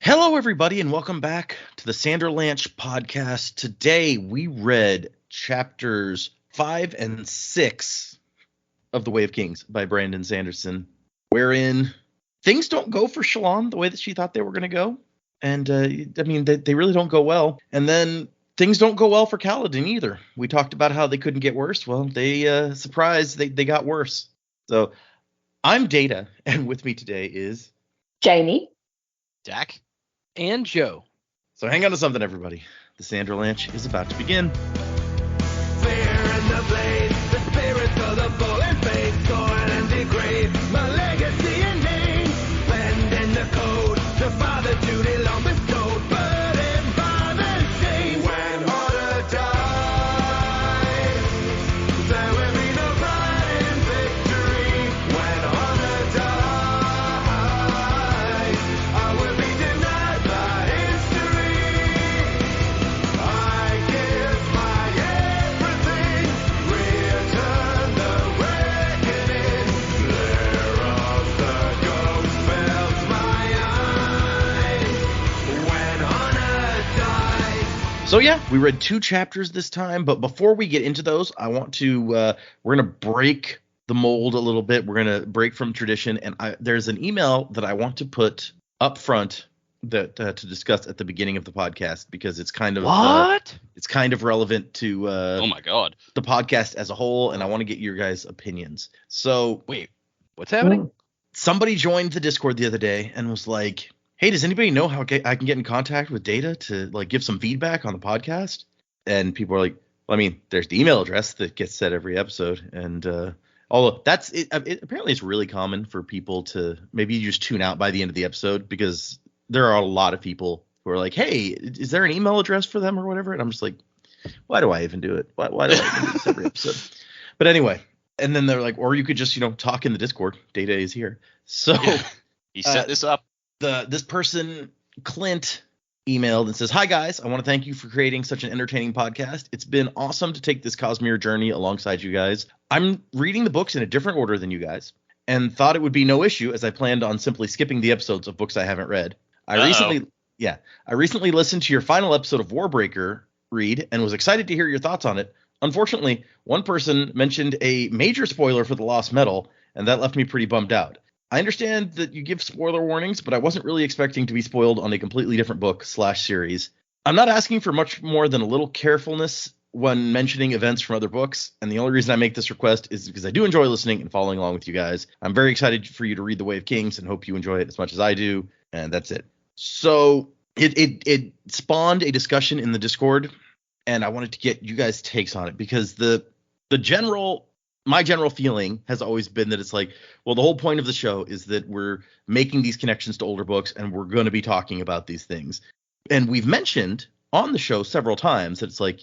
Hello, everybody, and welcome back to the Sander Lanch podcast. Today, we read chapters 5 and 6 of The Way of Kings by Brandon Sanderson, wherein things don't go for Shallan the way that she thought they were going to go. And, they really don't go well. And then things don't go well for Kaladin either. We talked about how they couldn't get worse. Well, they got worse. So, I'm Data, and with me today is... Jamie. Dak. And Joe. So hang on to something, everybody. The Sander Lanch is about to begin. Fear and the blade, the spirits of the fallen faith, scorn and degrade, my legacy and name, blend in the code, the father duty long bestowed, burdened by the shame. When order dies, there will be no pride in victory. When honor dies, I will be denied by history. I give my everything, return the reckoning. Glare of the ghost fills my eyes. When honor dies. So yeah, we read 2 chapters this time, but before we get into those, I want to we're gonna break the mold a little bit. We're gonna break from tradition, and there's an email that I want to put up front that to discuss at the beginning of the podcast because it's kind of it's kind of relevant to Oh my god. the podcast as a whole, and I want to get your guys' opinions. So Wait, what's happening? somebody joined the Discord the other day and was like, "Hey, does anybody know how I can get in contact with Data to like give some feedback on the podcast?" And people are like, "Well, I mean, there's the email address that gets said every episode, and although that's it, apparently it's really common for people to maybe just tune out by the end of the episode because there are a lot of people who are like, "Hey, is there an email address for them or whatever?" And I'm just like, "Why do I even do it? Why do I even do this every episode?" But anyway, and then they're like, "Or you could just talk in the Discord. Data is here." So. Yeah. He set this up. This person, Clint, emailed and says, "Hi guys, I want to thank you for creating such an entertaining podcast. It's been awesome to take this Cosmere journey alongside you guys. I'm reading the books in a different order than you guys and thought it would be no issue as I planned on simply skipping the episodes of books I haven't read. I recently listened to your final episode of Warbreaker read and was excited to hear your thoughts on it. Unfortunately, one person mentioned a major spoiler for the Lost Metal, and that left me pretty bummed out. I understand that you give spoiler warnings, but I wasn't really expecting to be spoiled on a completely different book/series. I'm not asking for much more than a little carefulness when mentioning events from other books, and the only reason I make this request is because I do enjoy listening and following along with you guys. I'm very excited for you to read The Way of Kings and hope you enjoy it as much as I do, and that's it." So it spawned a discussion in the Discord, and I wanted to get you guys' takes on it because my general feeling has always been that it's like, well, the whole point of the show is that we're making these connections to older books and we're going to be talking about these things. And we've mentioned on the show several times that it's like,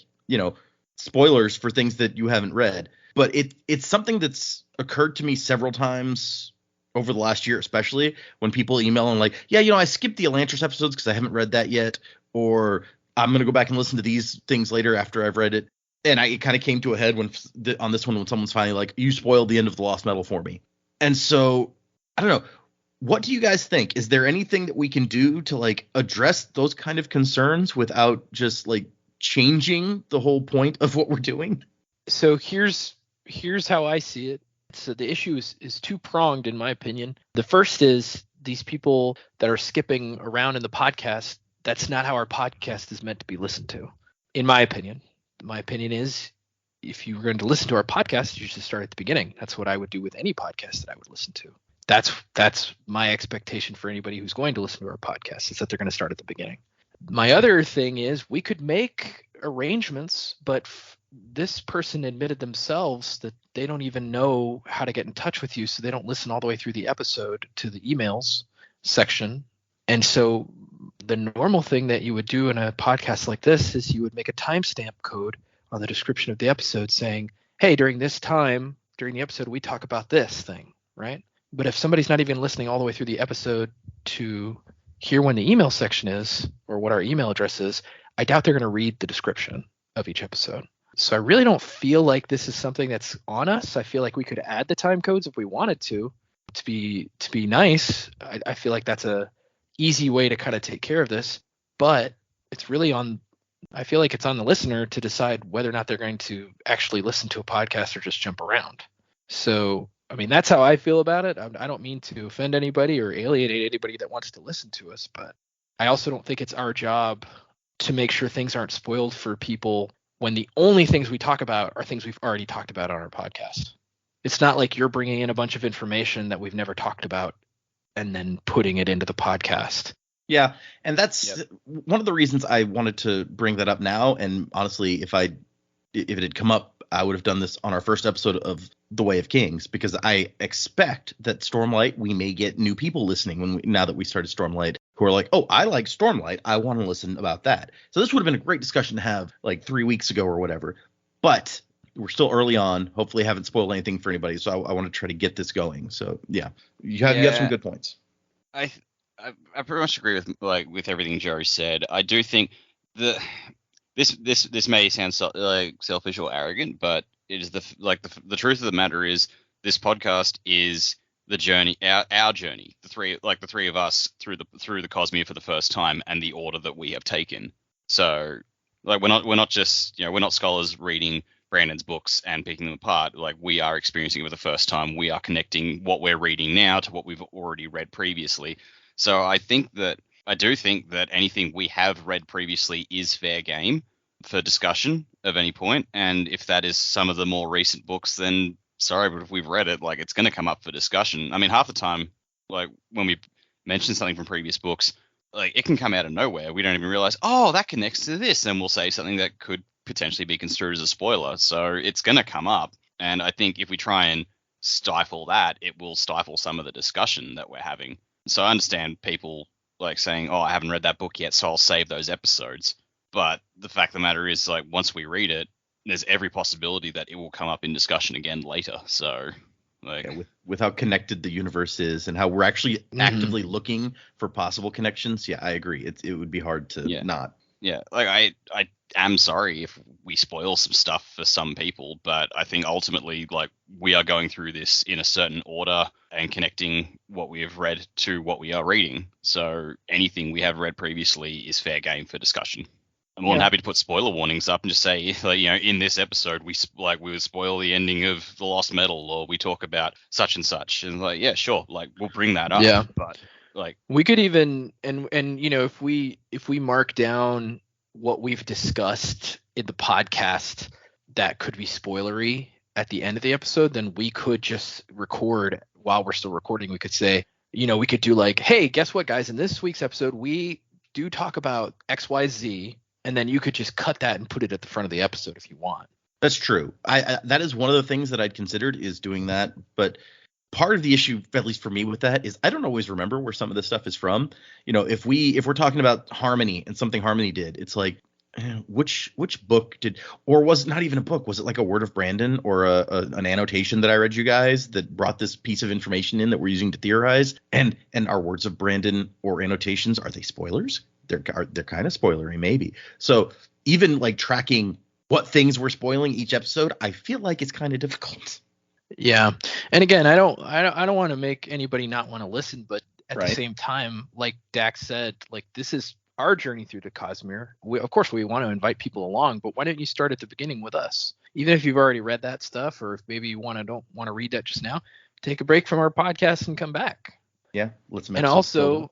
spoilers for things that you haven't read. But it's something that's occurred to me several times over the last year, especially when people email and like, "Yeah, I skipped the Elantris episodes because I haven't read that yet," or "I'm going to go back and listen to these things later after I've read it." And it kind of came to a head on this one when someone's finally like, "You spoiled the end of the Lost Metal for me." And so, I don't know. What do you guys think? Is there anything that we can do to like address those kind of concerns without just like changing the whole point of what we're doing? So here's how I see it. So the issue is two-pronged in my opinion. The first is these people that are skipping around in the podcast, that's not how our podcast is meant to be listened to, in my opinion. My opinion is if you were going to listen to our podcast, you should start at the beginning. That's what I would do with any podcast that I would listen to. That's my expectation for anybody who's going to listen to our podcast, is that they're going to start at the beginning. My other thing is we could make arrangements, but this person admitted themselves that they don't even know how to get in touch with you, so they don't listen all the way through the episode to the emails section. And so the normal thing that you would do in a podcast like this is you would make a timestamp code on the description of the episode saying, "Hey, during this time, during the episode, we talk about this thing," right? But if somebody's not even listening all the way through the episode to hear when the email section is or what our email address is, I doubt they're going to read the description of each episode. So I really don't feel like this is something that's on us. I feel like we could add the time codes if we wanted to be nice. I feel like that's a easy way to kind of take care of this, but it's really I feel like it's on the listener to decide whether or not they're going to actually listen to a podcast or just jump around. So, I mean, that's how I feel about it. I don't mean to offend anybody or alienate anybody that wants to listen to us, but I also don't think it's our job to make sure things aren't spoiled for people when the only things we talk about are things we've already talked about on our podcast. It's not like you're bringing in a bunch of information that we've never talked about and then putting it into the podcast. Yeah, and that's one of the reasons I wanted to bring that up now. And honestly, if it had come up, I would have done this on our first episode of The Way of Kings, because I expect that Stormlight, we may get new people listening now that we started Stormlight who are like, oh, I like Stormlight, I want to listen about that. So this would have been a great discussion to have like 3 weeks ago or whatever. But we're still early on. Hopefully, I haven't spoiled anything for anybody. So I want to try to get this going. So yeah, you have some good points. I pretty much agree with everything Jerry said. I do think this may sound selfish or arrogant, but it is the truth of the matter is this podcast is the journey, our journey, the three of us through the Cosmere for the first time, and the order that we have taken. So like we're not just we're not scholars reading Brandon's books and picking them apart. Like, we are experiencing it for the first time. We are connecting what we're reading now to what we've already read previously. So I do think that anything we have read previously is fair game for discussion of any point. And if that is some of the more recent books, then sorry, but if we've read it, like, it's going to come up for discussion. I mean, half the time, like, when we mention something from previous books, like, it can come out of nowhere. We don't even realize, oh, that connects to this. And we'll say something that could potentially be construed as a spoiler. So it's going to come up. And I think if we try and stifle that, it will stifle some of the discussion that we're having. So I understand people like saying, oh, I haven't read that book yet, so I'll save those episodes. But the fact of the matter is, like, once we read it, there's every possibility that it will come up in discussion again later. So, like, with how connected the universe is and how we're actually actively looking for possible connections. Yeah, I agree. It would be hard to not. Yeah, like, I am sorry if we spoil some stuff for some people, but I think ultimately, like, we are going through this in a certain order and connecting what we have read to what we are reading. So anything we have read previously is fair game for discussion. I'm more than happy to put spoiler warnings up and just say, like, in this episode, we would spoil the ending of The Lost Metal, or we talk about such and such. And, like, yeah, sure, like, we'll bring that up. Yeah. But, like, we could even, and if we mark down what we've discussed in the podcast that could be spoilery at the end of the episode, then we could just record while we're still recording. We could say, we could do like, hey, guess what, guys, in this week's episode, we do talk about XYZ. And then you could just cut that and put it at the front of the episode if you want. That's true. I that is one of the things that I'd considered, is doing that. But part of the issue, at least for me with that, is I don't always remember where some of this stuff is from. If we're talking about Harmony and something Harmony did, it's like, which book did, or was it not even a book? Was it like a Word of Brandon or an annotation that I read you guys that brought this piece of information in that we're using to theorize? And our Words of Brandon or annotations, are they spoilers? They're kind of spoilery, maybe. So even like tracking what things we're spoiling each episode, I feel like it's kind of difficult. Yeah, and again, I don't want to make anybody not want to listen, but at the same time, like Dax said, like, this is our journey through the Cosmere. Of course, we want to invite people along, but why don't you start at the beginning with us? Even if you've already read that stuff, or if maybe you don't want to read that just now, take a break from our podcast and come back. Yeah, let's make. And also,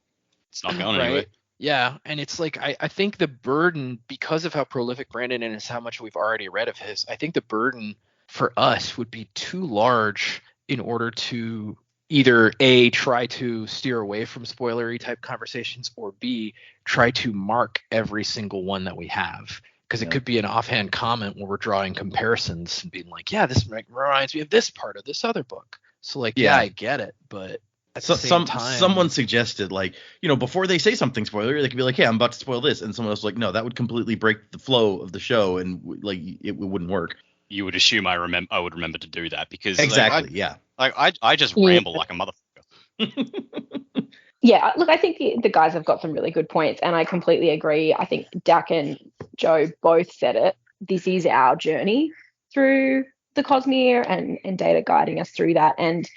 it's not going anywhere. Yeah, and it's like, I think the burden, because of how prolific Brandon is, how much we've already read of his, I think the burden for us would be too large in order to either A, try to steer away from spoilery type conversations, or B, try to mark every single one that we have. Because it could be an offhand comment where we're drawing comparisons and being like, yeah, this reminds me of this part of this other book. So, like, yeah I get it, but at the same time, someone suggested, like, before they say something spoiler, they could be like, hey, I'm about to spoil this. And someone else was like, no, that would completely break the flow of the show, and like it wouldn't work. You would assume I would remember to do that, because exactly, I just ramble like a motherfucker. Yeah, look, I think the guys have got some really good points, and I completely agree. I think Dak and Joe both said it. This is our journey through the Cosmere, and Data guiding us through that. And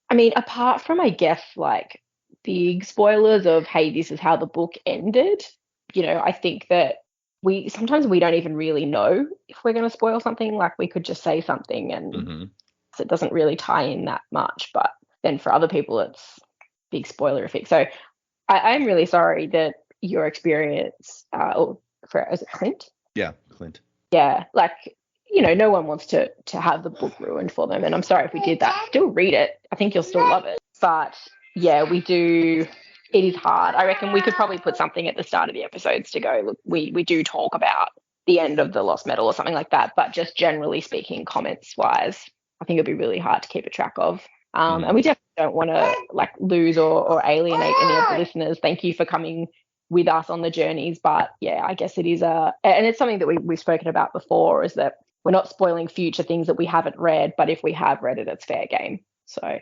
I mean, apart from, I guess, like, big spoilers of, hey, this is how the book ended. I think that sometimes we don't even really know if we're going to spoil something. Like, we could just say something and so it doesn't really tie in that much. But then for other people, it's big spoilerific. So I'm really sorry that your experience, is it Clint? Yeah, Clint. Yeah, like, no one wants to have the book ruined for them. And I'm sorry if we did that. Still read it. I think you'll still love it. But yeah, we do. It is hard. I reckon we could probably put something at the start of the episodes to go, look, we do talk about the end of the Lost Metal or something like that. But just generally speaking, comments wise, I think it'd be really hard to keep a track of. And we definitely don't want to like lose or alienate any of the listeners. Thank you for coming with us on the journeys. But yeah, I guess it is and it's something that we've spoken about before, is that we're not spoiling future things that we haven't read, but if we have read it, it's fair game. So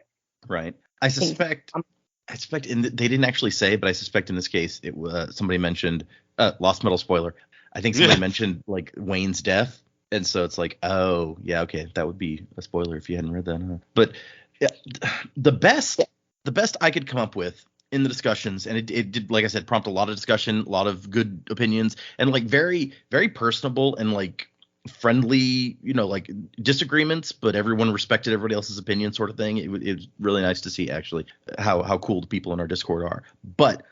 right. I suspect they didn't actually say, but I suspect in this case it was somebody mentioned Lost Metal spoiler. I think somebody mentioned like Wayne's death, and so it's like, oh yeah, okay, that would be a spoiler if you hadn't read that. Huh? But yeah, the best I could come up with in the discussions, and it did, like I said, prompt a lot of discussion, a lot of good opinions, and like very, very personable and like friendly, like disagreements, but everyone respected everybody else's opinion, sort of thing. It was really nice to see actually how cool the people in our Discord are. But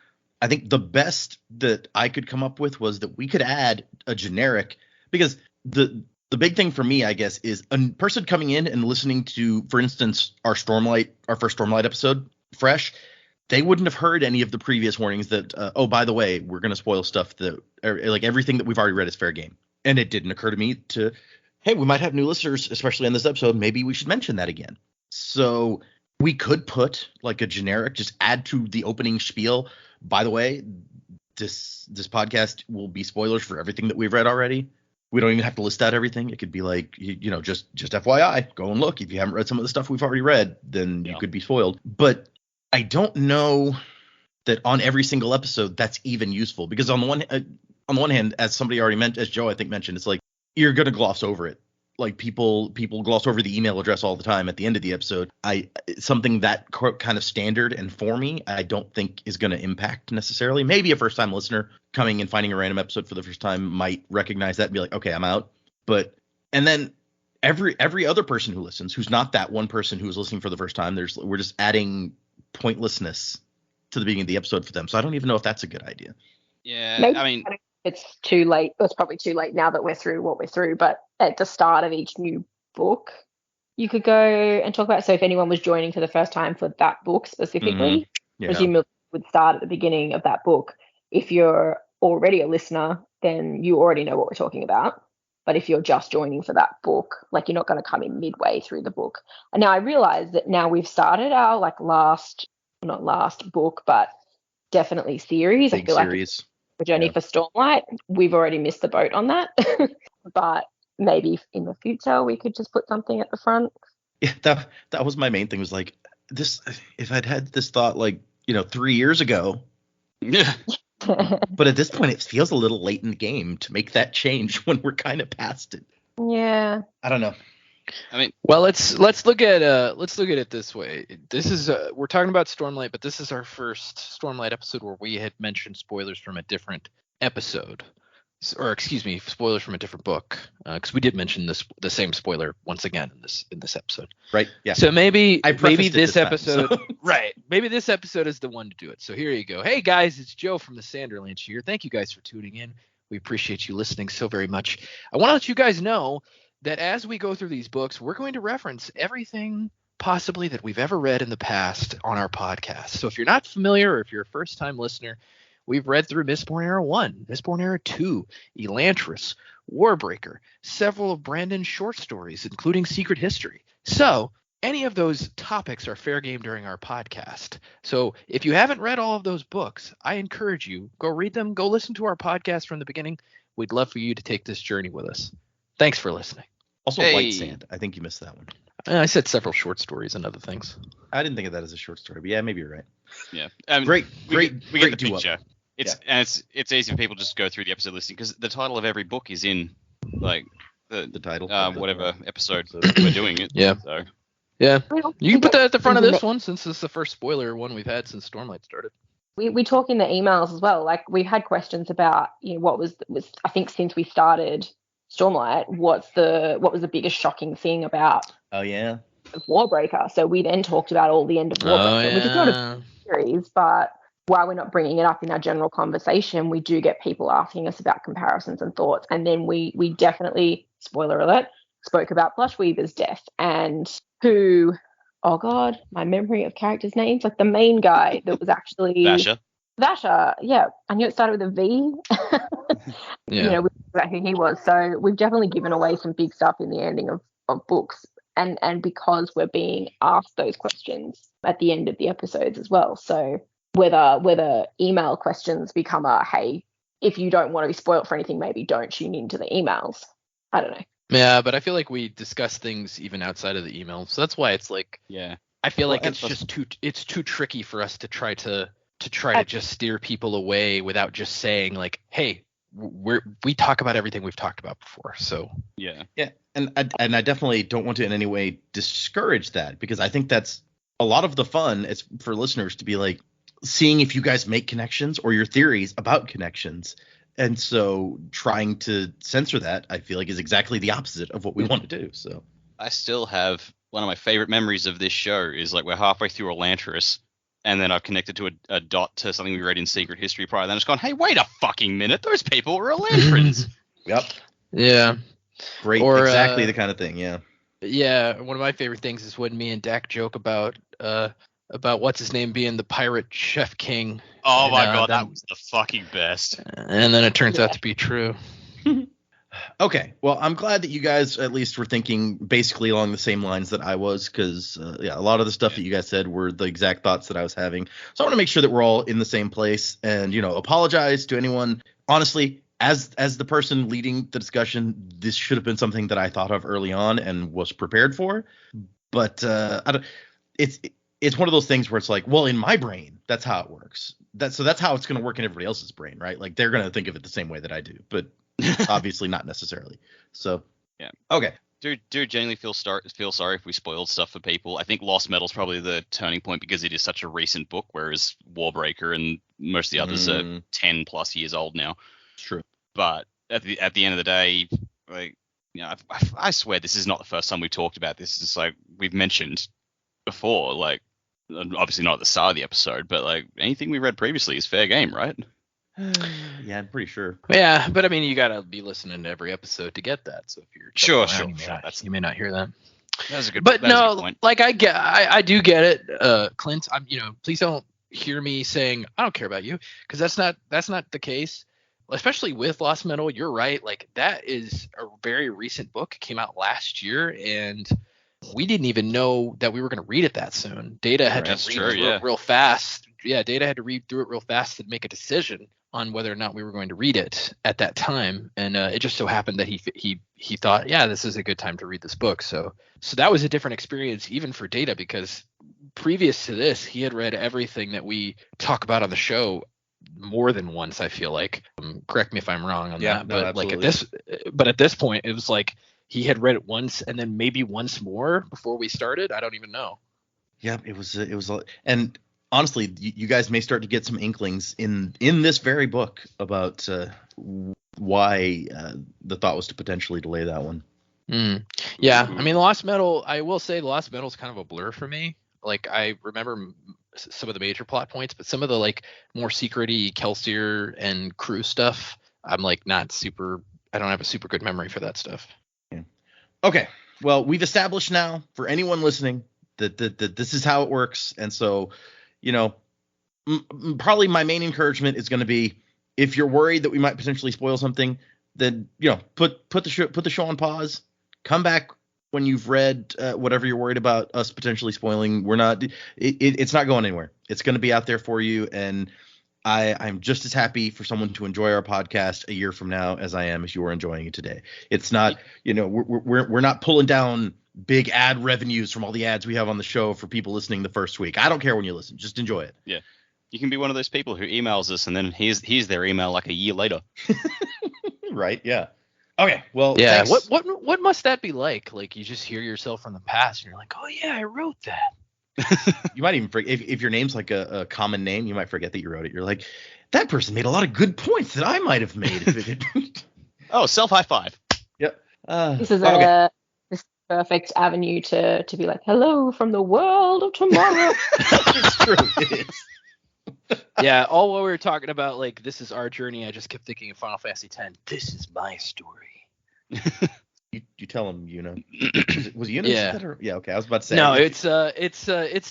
I think the best that I could come up with was that we could add a generic, because the big thing for me, I guess, is a person coming in and listening to, for instance, our first Stormlight episode fresh. They wouldn't have heard any of the previous warnings that, oh, by the way, we're going to spoil stuff that, like, everything that we've already read is fair game. And it didn't occur to me hey, we might have new listeners, especially in this episode. Maybe we should mention that again. So we could put like a generic, just add to the opening spiel. By the way, this podcast will be spoilers for everything that we've read already. We don't even have to list out everything. It could be like, just FYI, go and look. If you haven't read some of the stuff we've already read, then you could be spoiled. But I don't know that on every single episode that's even useful, because on the one hand, as somebody already meant, as Joe I think mentioned, it's like you're gonna gloss over it. Like people gloss over the email address all the time at the end of the episode. Something that kind of standard and for me, I don't think is going to impact necessarily. Maybe a first time listener coming and finding a random episode for the first time might recognize that and be like, okay, I'm out. And then every other person who listens, who's not that one person who's listening for the first time, we're just adding pointlessness to the beginning of the episode for them. So I don't even know if that's a good idea. Yeah, Maybe I mean, it's too late. It's probably too late now that we're through what we're through. But at the start of each new book, you could go and talk about. So if anyone was joining for the first time for that book specifically, presumably would start at the beginning of that book. If you're already a listener, then you already know what we're talking about. But if you're just joining for that book, like, you're not going to come in midway through the book. And now I realize that now we've started our not last book, but definitely series. Big I feel series. Like the journey for Stormlight, we've already missed the boat on that. But maybe in the future we could just put something at the front. Yeah, that was my main thing, was like, this, if I'd had this thought like 3 years ago. Yeah. But at this point it feels a little late in the game to make that change when we're kind of past it. Yeah, I don't know. I mean, well, let's look at it this way. This is we're talking about Stormlight, but this is our first Stormlight episode where we had mentioned spoilers from a different episode, or excuse me, spoilers from a different book, because we did mention the same spoiler once again in this episode. Right. Yeah. So maybe this time, episode, so. right? Maybe this episode is the one to do it. So here you go. Hey guys, it's Joe from the Sanderlands here. Thank you guys for tuning in. We appreciate you listening so very much. I want to let you guys know that as we go through these books, we're going to reference everything possibly that we've ever read in the past on our podcast. So if you're not familiar, or if you're a first-time listener, we've read through Mistborn Era 1, Mistborn Era 2, Elantris, Warbreaker, several of Brandon's short stories, including Secret History. So any of those topics are fair game during our podcast. So if you haven't read all of those books, I encourage you, go read them, go listen to our podcast from the beginning. We'd love for you to take this journey with us. Thanks for listening. Also, Hey. White Sand. I think you missed that one. I said several short stories and other things. I didn't think of that as a short story, but yeah, maybe you're right. yeah. Great We get the do-up. picture. It's easy for people just to go through the episode listing, because the title of every book is in like The title. whatever episode we're doing it. Yeah. So Yeah. You can put that at the front of In this one since this is the first spoiler one we've had since Stormlight started. We talk in the emails as well. Like we've had questions about, what was I think since we started Stormlight, what was the biggest shocking thing about Oh yeah. Warbreaker? So we then talked about all the end of Warbreaker, which is not a series, but while we're not bringing it up in our general conversation, we do get people asking us about comparisons and thoughts. And then we definitely, spoiler alert, spoke about Blush Weaver's death and who. Oh God, my memory of characters' names, like the main guy that was actually Vasher. Yeah, I knew it started with a V. Yeah. We knew about who he was. So we've definitely given away some big stuff in the ending of books, and because we're being asked those questions at the end of the episodes as well. So whether email questions become a hey, if you don't want to be spoiled for anything, maybe don't tune into the emails. I don't know. Yeah, but I feel like we discuss things even outside of the email, so that's why it's like, I feel like it's just too tricky for us to try to just steer people away without just saying like, hey, we talk about everything we've talked about before. So yeah, and I definitely don't want to in any way discourage that, because I think that's a lot of the fun is for listeners to be like seeing if you guys make connections or your theories about connections. And so trying to censor that, I feel like, is exactly the opposite of what we want to do. So I still have one of my favorite memories of this show is like we're halfway through Elantris, and then I've connected to a dot to something we read in Secret History prior. Then it's gone, hey, wait a fucking minute, those people were Elantrans. Yep. Yeah. Great. Or, exactly the kind of thing. Yeah. Yeah. One of my favorite things is when me and Dak joke about what's his name being the pirate chef king. Oh my God, that was the fucking best. And then it turns out to be true. Okay, well, I'm glad that you guys at least were thinking basically along the same lines that I was, because a lot of the stuff that you guys said were the exact thoughts that I was having. So I want to make sure that we're all in the same place, and apologize to anyone. Honestly, as the person leading the discussion, this should have been something that I thought of early on and was prepared for. But it's one of those things where it's like, well, in my brain, that's how it works. That's how it's going to work in everybody else's brain, right? Like they're going to think of it the same way that I do, but obviously not necessarily. So yeah, okay. Do genuinely feel sorry if we spoiled stuff for people. I think Lost Metal's probably the turning point because it is such a recent book, whereas Warbreaker and most of the others are 10 plus years old now. True. But at the end of the day, like I swear this is not the first time we've talked about this. It's like we've mentioned before, like obviously not at the start of the episode, but like anything we read previously is fair game, right? Yeah, I'm pretty sure. Yeah, but I mean, you gotta be listening to every episode to get that. So if you're sure, you may not hear that. That's a good. But that's no, a good point. like I do get it, Clint. I'm, please don't hear me saying I don't care about you, because that's not the case. Especially with Lost Metal, you're right. Like that is a very recent book. It came out last year, and we didn't even know that we were going to read it that soon. Data had to read through it real fast. Yeah, Data had to read through it real fast to make a decision on whether or not we were going to read it at that time. And it just so happened that he thought, yeah, this is a good time to read this book. So that was a different experience even for Data, because previous to this, he had read everything that we talk about on the show more than once, I feel like. Correct me if I'm wrong on that. No, but absolutely. at this point, it was like he had read it once and then maybe once more before we started. I don't even know. Yeah, it was, and honestly, you guys may start to get some inklings in this very book about why the thought was to potentially delay that one. Yeah, I mean, Lost Metal, I will say Lost Metal is kind of a blur for me. Like, I remember some of the major plot points, but some of the like more secret-y Kelsier and crew stuff, I'm like I don't have a super good memory for that stuff. Yeah. Okay, well, we've established now for anyone listening that this is how it works, and so probably my main encouragement is going to be, if you're worried that we might potentially spoil something, then put the show on pause, come back when you've read whatever you're worried about us potentially spoiling. It's not going anywhere. It's going to be out there for you, and I'm just as happy for someone to enjoy our podcast a year from now as I am if you are enjoying it today. It's not, we're not pulling down big ad revenues from all the ads we have on the show for people listening the first week. I don't care when you listen, just enjoy it. Yeah. You can be one of those people who emails us and then here's their email like a year later. Right. Yeah. Okay, well, Yeah. thanks. What must that be like? Like you just hear yourself from the past and you're like, oh yeah, I wrote that. You might even forget if your name's like a common name, you might forget that you wrote it. You're like, that person made a lot of good points that I might have made if it had. Oh, self high five. Yep. This is okay. this perfect avenue to be like, hello from the world of tomorrow. It's true. It is. Yeah, all while we were talking about like this is our journey, I just kept thinking of Final Fantasy X. This is my story. You tell him, was Yuna Yeah. that or, yeah, okay. I was about to say. No, it's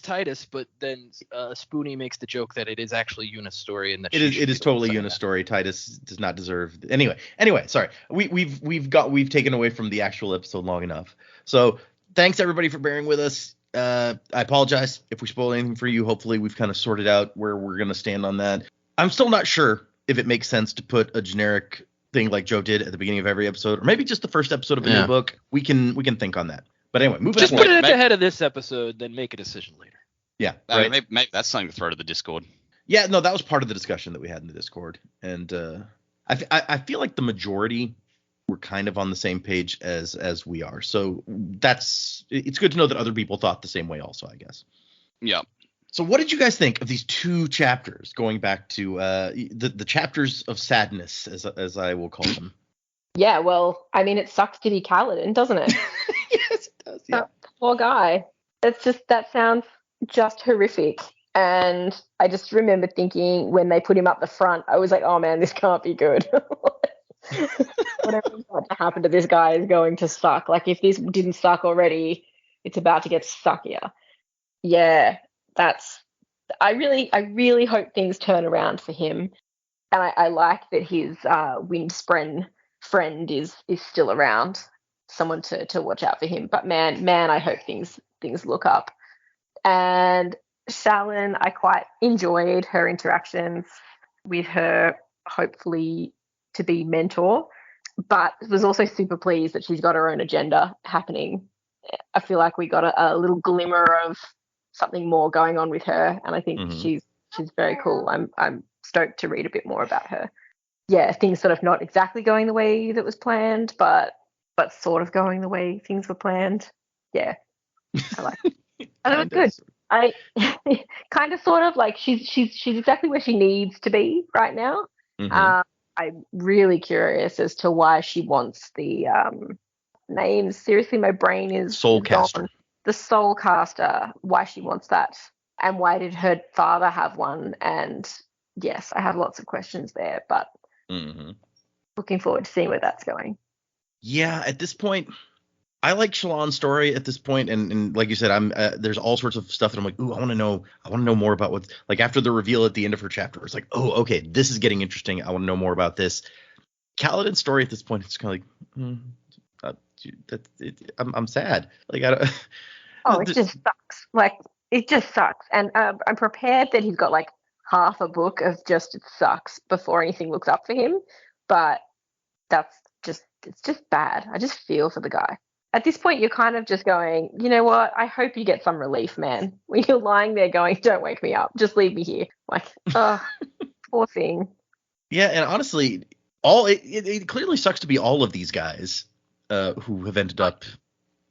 Titus, but then Spoonie makes the joke that it is actually Yuna's story and that It is totally Yuna's story. Titus does not deserve. Anyway, sorry. We've taken away from the actual episode long enough. So thanks everybody for bearing with us. I apologize if we spoil anything for you. Hopefully we've kind of sorted out where we're gonna stand on that. I'm still not sure if it makes sense to put a generic thing like Joe did at the beginning of every episode, or maybe just the first episode of a new book. We can think on that. But anyway, moving Just on. put it at the head of this episode, then make a decision later. Yeah, I right. mean, maybe that's something to throw to the Discord. Yeah, no, that was part of the discussion that we had in the Discord, and I feel like the majority were kind of on the same page as we are. So it's good to know that other people thought the same way also, I guess. Yeah. So what did you guys think of these two chapters, going back to the chapters of sadness, as I will call them? Yeah, well, I mean, it sucks to be Kaladin, doesn't it? Yes, it does. Yeah. That poor guy. That sounds just horrific. And I just remember thinking when they put him up the front, I was like, oh man, this can't be good. Whatever's about to happen to this guy is going to suck. Like if this didn't suck already, it's about to get suckier. Yeah, I really hope things turn around for him. And I like that his Windspren friend is still around, someone to watch out for him. But man, I hope things look up. And Shalyn, I quite enjoyed her interactions with her, hopefully to be mentor, but was also super pleased that she's got her own agenda happening. I feel like we got a little glimmer of something more going on with her, and I think she's very cool. I'm stoked to read a bit more about her. Yeah, things sort of not exactly going the way that was planned, but sort of going the way things were planned. Yeah, I like it. And it was good. I kind of sort of like she's exactly where she needs to be right now. I'm really curious as to why she wants the names. Seriously, my brain is Soulcaster. gone. The Soulcaster, why she wants that, and why did her father have one? And yes, I have lots of questions there, but looking forward to seeing where that's going. Yeah, at this point, I like Shallan's story at this point, and like you said, I'm there's all sorts of stuff that I'm like, ooh, I want to know more about what, like after the reveal at the end of her chapter, it's like, oh, okay, this is getting interesting. I want to know more about this. Kaladin's story at this point, it's kind of like, I'm sad. Like I don't. Oh, it just sucks. Like it just sucks, and I'm prepared that he's got like half a book of just it sucks before anything looks up for him, but it's just bad. I just feel for the guy. At this point, you're kind of just going, you know what? I hope you get some relief, man. When you're lying there going, don't wake me up. Just leave me here. Like, poor thing. Yeah, and honestly, it clearly sucks to be all of these guys who have ended up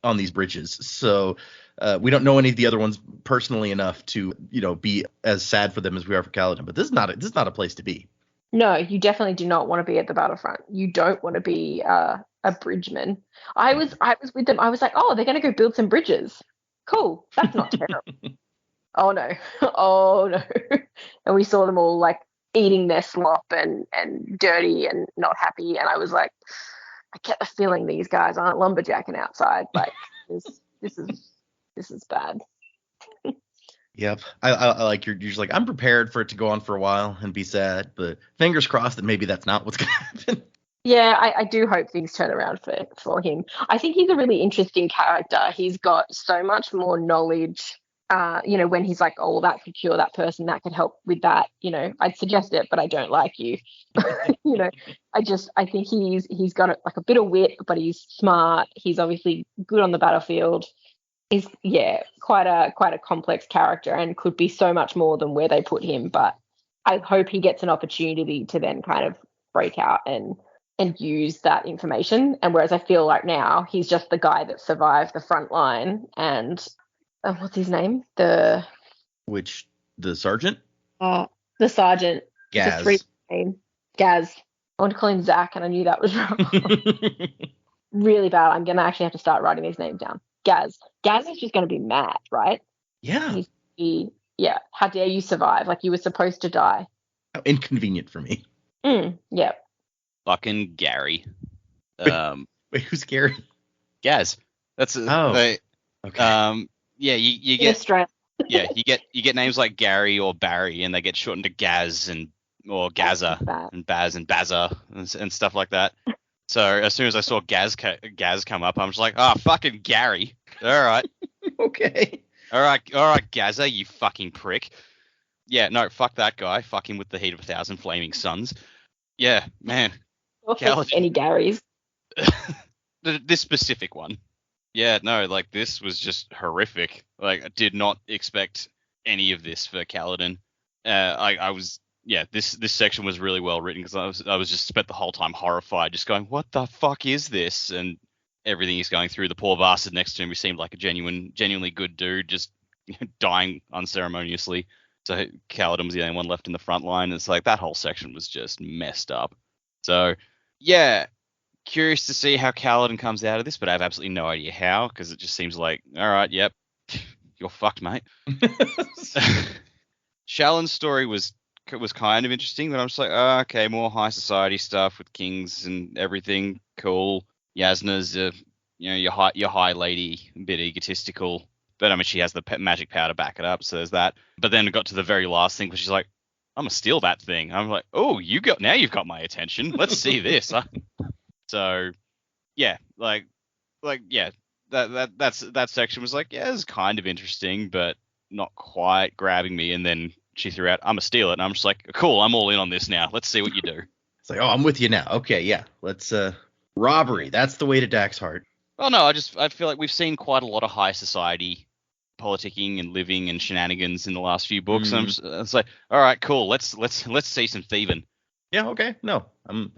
on these bridges. So we don't know any of the other ones personally enough to, be as sad for them as we are for Kaladin. But this is not a place to be. No, you definitely do not want to be at the battlefront. You don't want to be a bridgeman. I was with them. I was like, oh, they're going to go build some bridges. Cool. That's not terrible. Oh no. And we saw them all like eating their slop and dirty and not happy. And I was like, I get the feeling these guys aren't lumberjacking outside. Like this is bad. Yep. I like you're just like, I'm prepared for it to go on for a while and be sad, but fingers crossed that maybe that's not what's going to happen. Yeah, I do hope things turn around for him. I think he's a really interesting character. He's got so much more knowledge. When he's like, oh, well, that could cure that person, that could help with that. I'd suggest it, but I don't like you. I think he's got like a bit of wit, but he's smart. He's obviously good on the battlefield. Is quite a complex character and could be so much more than where they put him. But I hope he gets an opportunity to then kind of break out and and use that information. And whereas I feel like now he's just the guy that survived the front line. And what's his name? The sergeant? The sergeant. Gaz. The three name. Gaz. I want to call him Zach, and I knew that was wrong. Really bad. I'm gonna actually have to start writing these names down. Gaz. Gaz is just gonna be mad, right? Yeah. Yeah. How dare you survive? Like you were supposed to die. How inconvenient for me. Yeah. Fucking Gary. Wait, who's Gary? Gaz. That's okay. Yeah, you In get Australia. yeah, you get names like Gary or Barry, and they get shortened to Gaz or Gaza and Baz and Bazza and stuff like that. So as soon as I saw Gaz come up, I'm just like, fucking Gary. All right. Okay. All right, Gaza, you fucking prick. Yeah, no, fuck that guy. Fuck him with the heat of 1,000 flaming suns. Yeah, man. Any Garys. This specific one. Yeah, no, like this was just horrific. Like I did not expect any of this for Kaladin. This section was really well written because I was just spent the whole time horrified, just going, what the fuck is this? And everything he's going through. The poor bastard next to him, who seemed like a genuinely good dude, just dying unceremoniously. So Kaladin was the only one left in the front line. It's like that whole section was just messed up. So yeah, curious to see how Kaladin comes out of this, but I have absolutely no idea how, because it just seems like, all right, yep, you're fucked, mate. Shallan's story was kind of interesting, but I'm just like, okay, more high society stuff with kings and everything, cool. Yasna's, your high lady, a bit egotistical, but I mean, she has the magic power to back it up, so there's that. But then it got to the very last thing, where she's like, I'm gonna steal that thing. I'm like, oh, you've got my attention. Let's see this. Huh? So, yeah, that section was like, yeah, it's kind of interesting, but not quite grabbing me. And then she threw out, I'm gonna steal it, and I'm just like, cool, I'm all in on this now. Let's see what you do. It's like, oh, I'm with you now. Okay, yeah, let's robbery. That's the way to Daxheart. Well, no, I feel like we've seen quite a lot of high society politicking and living and shenanigans in the last few books. And it's like, all right, cool. Let's see some thieving. Yeah. Okay. No, I'm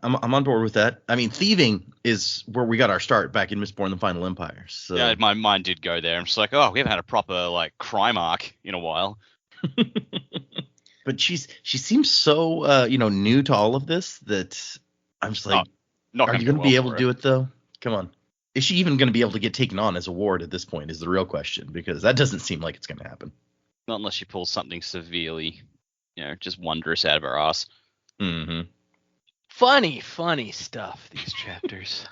on board with that. I mean, thieving is where we got our start back in Mistborn: The Final Empire. So yeah, my mind did go there. I'm just like, oh, we haven't had a proper crime arc in a while. But she seems so new to all of this that I'm just like, are you going to be able to do it though? Come on. Is she even going to be able to get taken on as a ward at this point is the real question, because that doesn't seem like it's going to happen. Not unless she pulls something severely, just wondrous out of her ass. Mm-hmm. Funny stuff, these chapters.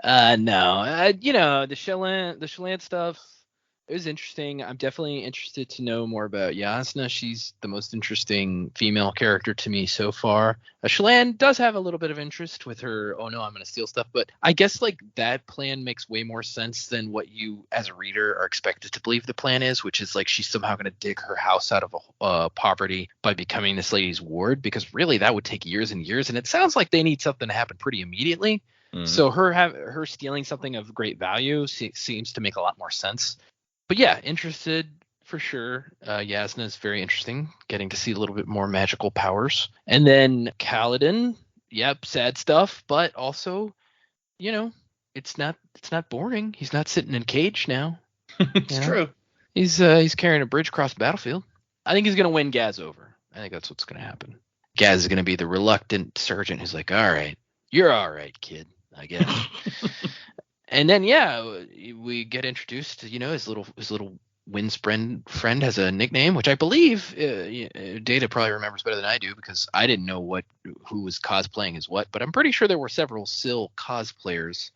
No, the Shallan stuff, it was interesting. I'm definitely interested to know more about Yasna. She's the most interesting female character to me so far. Shallan does have a little bit of interest with her, oh no, I'm going to steal stuff. But I guess that plan makes way more sense than what you as a reader are expected to believe the plan is, which is she's somehow going to dig her house out of poverty by becoming this lady's ward, because really that would take years and years. And it sounds like they need something to happen pretty immediately. So her stealing something of great value seems to make a lot more sense. But yeah, interested for sure. Yasna is very interesting, getting to see a little bit more magical powers. And then Kaladin, yep, sad stuff, but also, it's not boring. He's not sitting in a cage now. It's true. He's carrying a bridge across the battlefield. I think he's gonna win Gaz over. I think that's what's gonna happen. Gaz is gonna be the reluctant sergeant who's like, all right, you're all right, kid, I guess. And then, yeah, we get introduced to, his little Windspread friend has a nickname, which I believe Data probably remembers better than I do, because I didn't know who was cosplaying as what, but I'm pretty sure there were several Syl cosplayers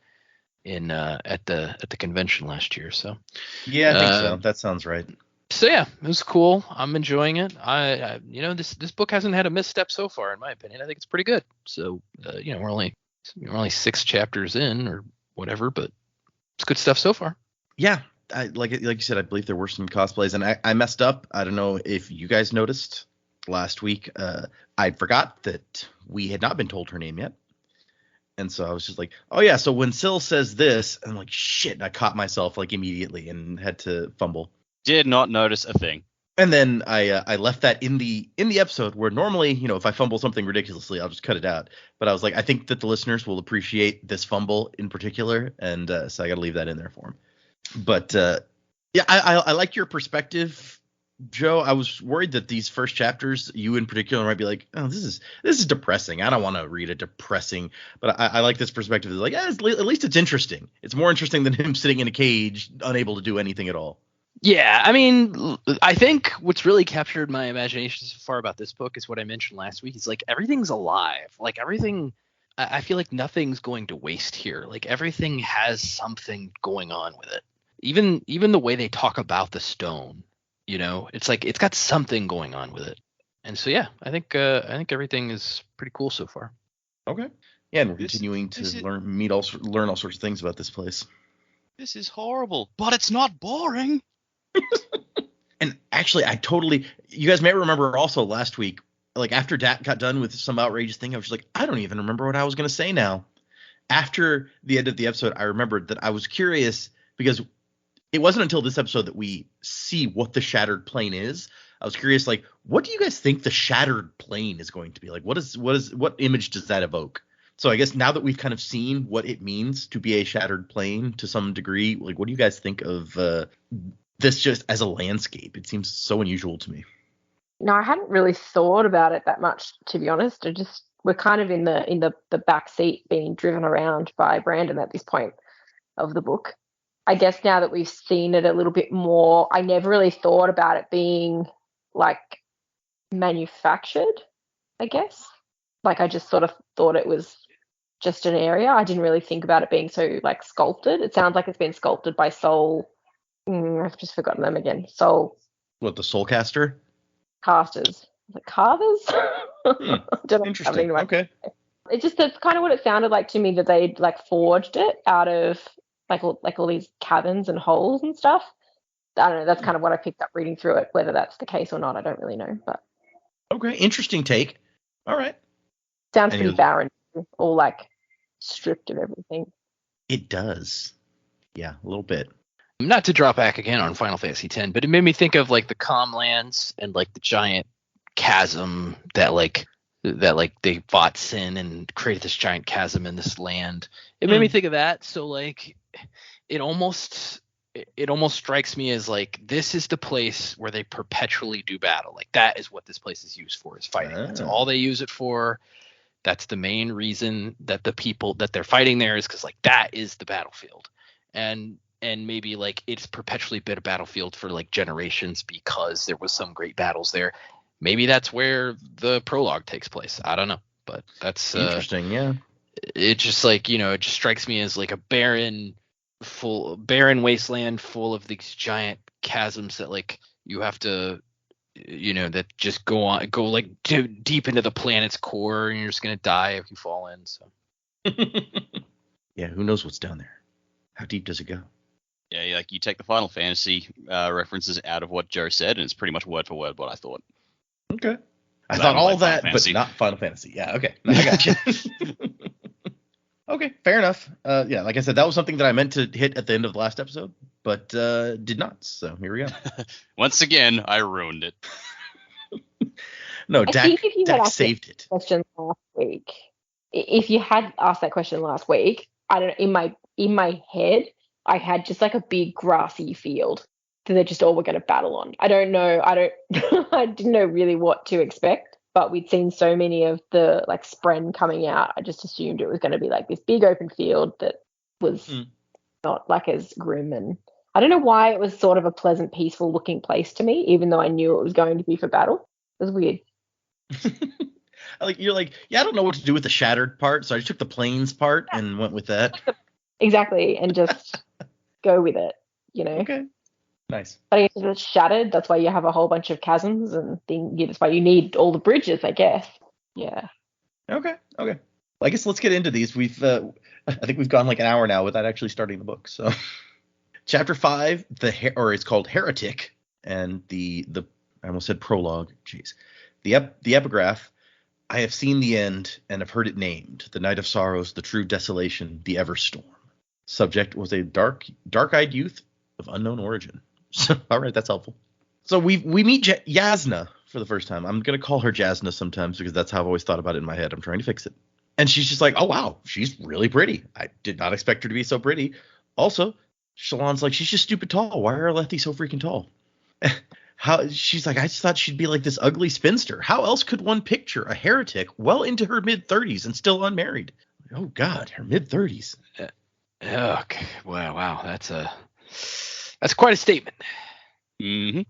at the convention last year. So yeah, I think so. That sounds right. So yeah, it was cool. I'm enjoying it. This book hasn't had a misstep so far, in my opinion. I think it's pretty good. So we're only 6 chapters in or whatever, but it's good stuff so far. Yeah, like you said, I believe there were some cosplays, and I messed up. I don't know if you guys noticed last week. I forgot that we had not been told her name yet, and so I was just like, oh yeah. So when Syl says this, I'm like, shit. And I caught myself immediately and had to fumble. Did not notice a thing. And then I left that in the episode where normally, if I fumble something ridiculously, I'll just cut it out. But I was like, I think that the listeners will appreciate this fumble in particular, and so I got to leave that in there for them. But yeah, I like your perspective, Joe. I was worried that these first chapters, you in particular, might be like, oh, this is depressing. I don't want to read a depressing. But I like this perspective. It's like, at least it's interesting. It's more interesting than him sitting in a cage, unable to do anything at all. Yeah, I mean, I think what's really captured my imagination so far about this book is what I mentioned last week. Is like everything's alive. Like everything, I feel like nothing's going to waste here. Like everything has something going on with it. Even the way they talk about the stone, it's like it's got something going on with it. And so yeah, I think everything is pretty cool so far. Okay. Yeah, and we're continuing to learn all sorts of things about this place. This is horrible, but it's not boring. And actually, you guys may remember also last week, like after Dak got done with some outrageous thing, I was just like, I don't even remember what I was going to say now. After the end of the episode, I remembered that I was curious because it wasn't until this episode that we see what the shattered plane is. I was curious, like, what do you guys think the shattered plane is going to be? Like, what image does that evoke? So I guess now that we've kind of seen what it means to be a shattered plane to some degree, like, what do you guys think of this just as a landscape? It seems so unusual to me. No, I hadn't really thought about it that much, to be honest. We're kind of in the back seat being driven around by Brandon at this point of the book. I guess now that we've seen it a little bit more, I never really thought about it being like manufactured, I guess. Like I just sort of thought it was just an area. I didn't really think about it being so like sculpted. It sounds like it's been sculpted by Soul. I've just forgotten them again. Soul. What, the Soul Caster? Casters. The carvers? Don't know. Interesting. Okay. That's kind of what it sounded like to me, that they'd like forged it out of like all these caverns and holes and stuff. I don't know. That's kind of what I picked up reading through it. Whether that's the case or not, I don't really know. But okay, interesting take. All right. Sounds pretty barren, all like stripped of everything. It does. Yeah, a little bit. Not to drop back again on Final Fantasy X, but it made me think of like the Calm Lands and like the giant chasm that they fought Sin and created this giant chasm in this land. It made me think of that. So like it almost strikes me as like this is the place where they perpetually do battle. Like that is what this place is used for, is fighting. That's all they use it for. That's the main reason that the people that they're fighting there is because like that is the battlefield. And maybe like it's perpetually been a battlefield for like generations because there was some great battles there. Maybe that's where the prologue takes place. I don't know, but that's interesting. Yeah. It just like, it just strikes me as like a barren wasteland full of these giant chasms that like you have to, that just go like deep into the planet's core, and you're just going to die if you fall in. So yeah. Who knows what's down there? How deep does it go? Yeah, like you take the Final Fantasy references out of what Joe said, and it's pretty much word for word what I thought. Okay. I thought all that, but not Final Fantasy. Yeah, okay. I got you. Okay, fair enough. Yeah, like I said, that was something that I meant to hit at the end of the last episode, but did not. So here we go. Once again, I ruined it. No, Dak saved it. Question last week. If you had asked that question last week, I don't know, in my head, I had just like a big grassy field that they just all were going to battle on. I don't know. I didn't know really what to expect, but we'd seen so many of the like Spren coming out. I just assumed it was going to be like this big open field that was not like as grim. And I don't know why it was sort of a pleasant, peaceful looking place to me, even though I knew it was going to be for battle. It was weird. You're like, yeah, I don't know what to do with the shattered part, so I just took the plains part and went with that. Exactly, and just go with it, Okay, nice. But I guess if it's shattered, that's why you have a whole bunch of chasms and things. That's why you need all the bridges, I guess. Yeah. Okay. Well, I guess let's get into these. I think we've gone like an hour now without actually starting the book. So, chapter 5, it's called Heretic, and the I almost said prologue. Jeez, the epigraph. I have seen the end and have heard it named, the night of sorrows, the true desolation, the Everstorm. Subject was a dark-eyed youth of unknown origin. So, all right, that's helpful. So we meet Yasna for the first time. I'm gonna call her Jasna sometimes because that's how I've always thought about it in my head. I'm trying to fix it. And she's just like, oh wow, she's really pretty. I did not expect her to be so pretty. Also, Shallan's like, she's just stupid tall. Why are Lethe so freaking tall? She's like, I just thought she'd be like this ugly spinster. How else could one picture a heretic well into her mid-30s and still unmarried? Oh God, her mid-30s. Okay. Wow. That's quite a statement. Mm-hmm.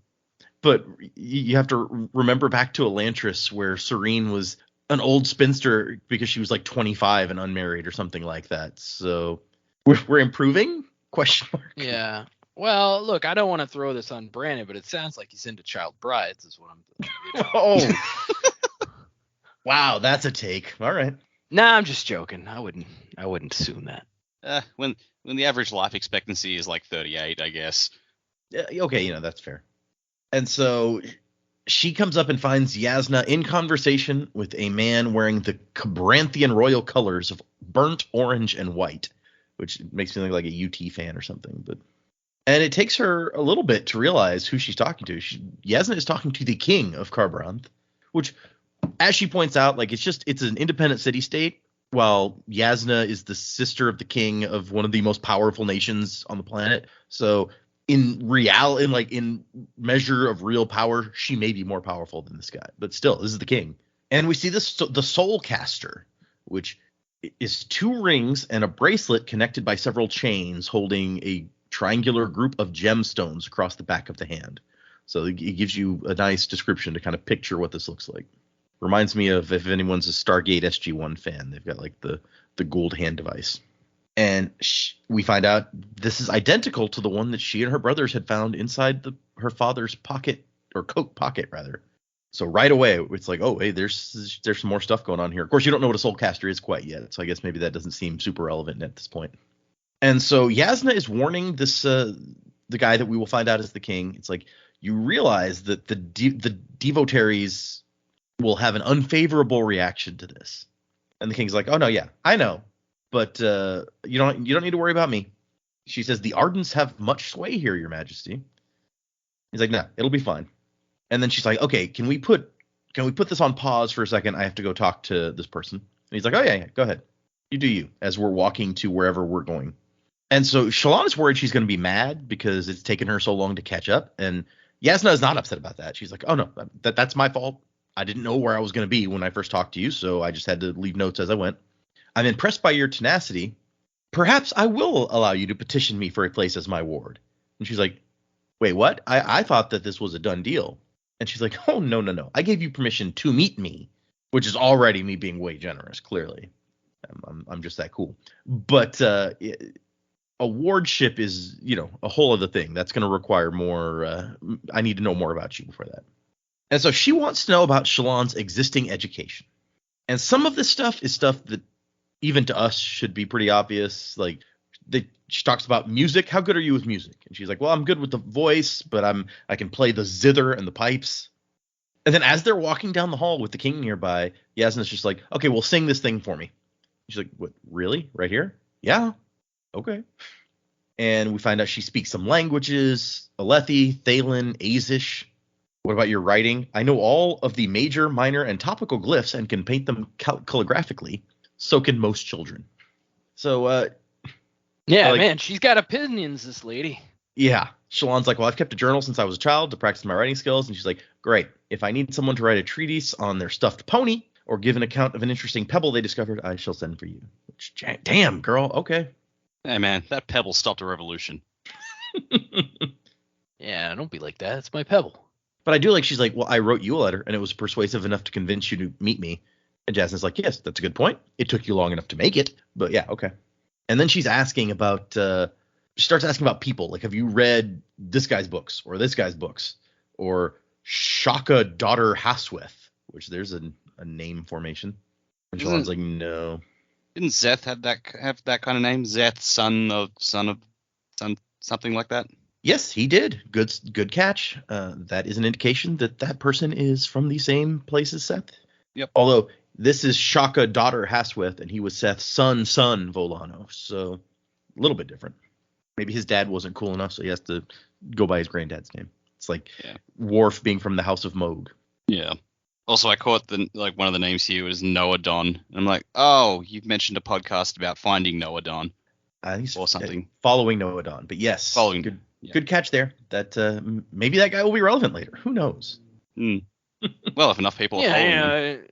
But you have to remember back to Elantris, where Serene was an old spinster because she was like 25 and unmarried or something like that. So we're improving? Question mark. Yeah. Well, look, I don't want to throw this on Brandon, but it sounds like he's into child brides, is what I'm. Oh. Wow, that's a take. All right. Nah, I'm just joking. I wouldn't assume that. When the average life expectancy is like 38, I guess. Okay, that's fair. And so she comes up and finds Yasna in conversation with a man wearing the Cabranthian royal colors of burnt orange and white, which makes me look like a UT fan or something. And it takes her a little bit to realize who she's talking to. Yasna is talking to the king of Kharbranth, which, as she points out, like it's an independent city-state, while Yasna is the sister of the king of one of the most powerful nations on the planet. So in measure of real power, she may be more powerful than this guy, but still, this is the king. And we see the soul caster, which is 2 rings and a bracelet connected by several chains holding a triangular group of gemstones across the back of the hand. So it gives you a nice description to kind of picture what this looks like. Reminds me of, if anyone's a Stargate SG-1 fan, they've got like the gold hand device. And we find out this is identical to the one that she and her brothers had found inside her father's pocket, or coat pocket rather. So right away, it's like, oh, hey, there's some more stuff going on here. Of course, you don't know what a soulcaster is quite yet, so I guess maybe that doesn't seem super relevant at this point. And so Yasna is warning this the guy that we will find out is the king. It's like, you realize that the devotaries will have an unfavorable reaction to this. And the king's like, oh no, yeah, I know, but you don't need to worry about me. She says, the Ardents have much sway here, your majesty. He's like, no, it'll be fine. And then she's like, okay, can we put this on pause for a second? I have to go talk to this person. And he's like, oh yeah, go ahead, you do you, as we're walking to wherever we're going. And so Shallan is worried she's going to be mad because it's taken her so long to catch up. And Yasna is not upset about that. She's like, oh no, that's my fault. I didn't know where I was going to be when I first talked to you, so I just had to leave notes as I went. I'm impressed by your tenacity. Perhaps I will allow you to petition me for a place as my ward. And she's like, wait, what? I thought that this was a done deal. And she's like, oh, no. I gave you permission to meet me, which is already me being way generous, clearly. I'm just that cool. But a wardship is, a whole other thing. That's going to require more. I need to know more about you before that. And so she wants to know about Shallan's existing education. And some of this stuff is stuff that even to us should be pretty obvious. Like she talks about music. How good are you with music? And she's like, well, I'm good with the voice, but I can play the zither and the pipes. And then as they're walking down the hall with the king nearby, Yasna's just like, okay, well, sing this thing for me. She's like, what, really? Right here? Yeah. Okay. And we find out she speaks some languages: Alethi, Thaylen, Azish. What about your writing? I know all of the major, minor, and topical glyphs and can paint them calligraphically. So can most children. So, yeah, man, she's got opinions, this lady. Yeah. Shallan's like, well, I've kept a journal since I was a child to practice my writing skills. And she's like, great. If I need someone to write a treatise on their stuffed pony or give an account of an interesting pebble they discovered, I shall send for you. Which, damn, girl. Okay. Hey, man, that pebble stopped a revolution. Yeah, don't be like that. It's my pebble. But I do like, she's like, well, I wrote you a letter and it was persuasive enough to convince you to meet me. And Jasna's like, yes, that's a good point. It took you long enough to make it. But yeah, okay. And then she's asking about, she starts asking about people. Like, have you read this guy's books or this guy's books? Or Shaka daughter Hasweth, which there's a name formation. And Shallan's like, no. Didn't Szeth have that kind of name? Szeth, son of something like that? Yes, he did. Good catch. That is an indication that person is from the same place as Szeth. Yep. Although this is Shaka daughter Hasweth, and he was Szeth's son Volano, so a little bit different. Maybe his dad wasn't cool enough, so he has to go by his granddad's name. It's like Yeah. Worf being from the House of Moog. Yeah. Also, I caught one of the names here was Noah Don. And I'm like, oh, you've mentioned a podcast about finding Noah Don. I think he's Or something. following Noah Don. But yes, Following- good, yeah. good catch there. That maybe that guy will be relevant later. Who knows? Well, if enough people are following him.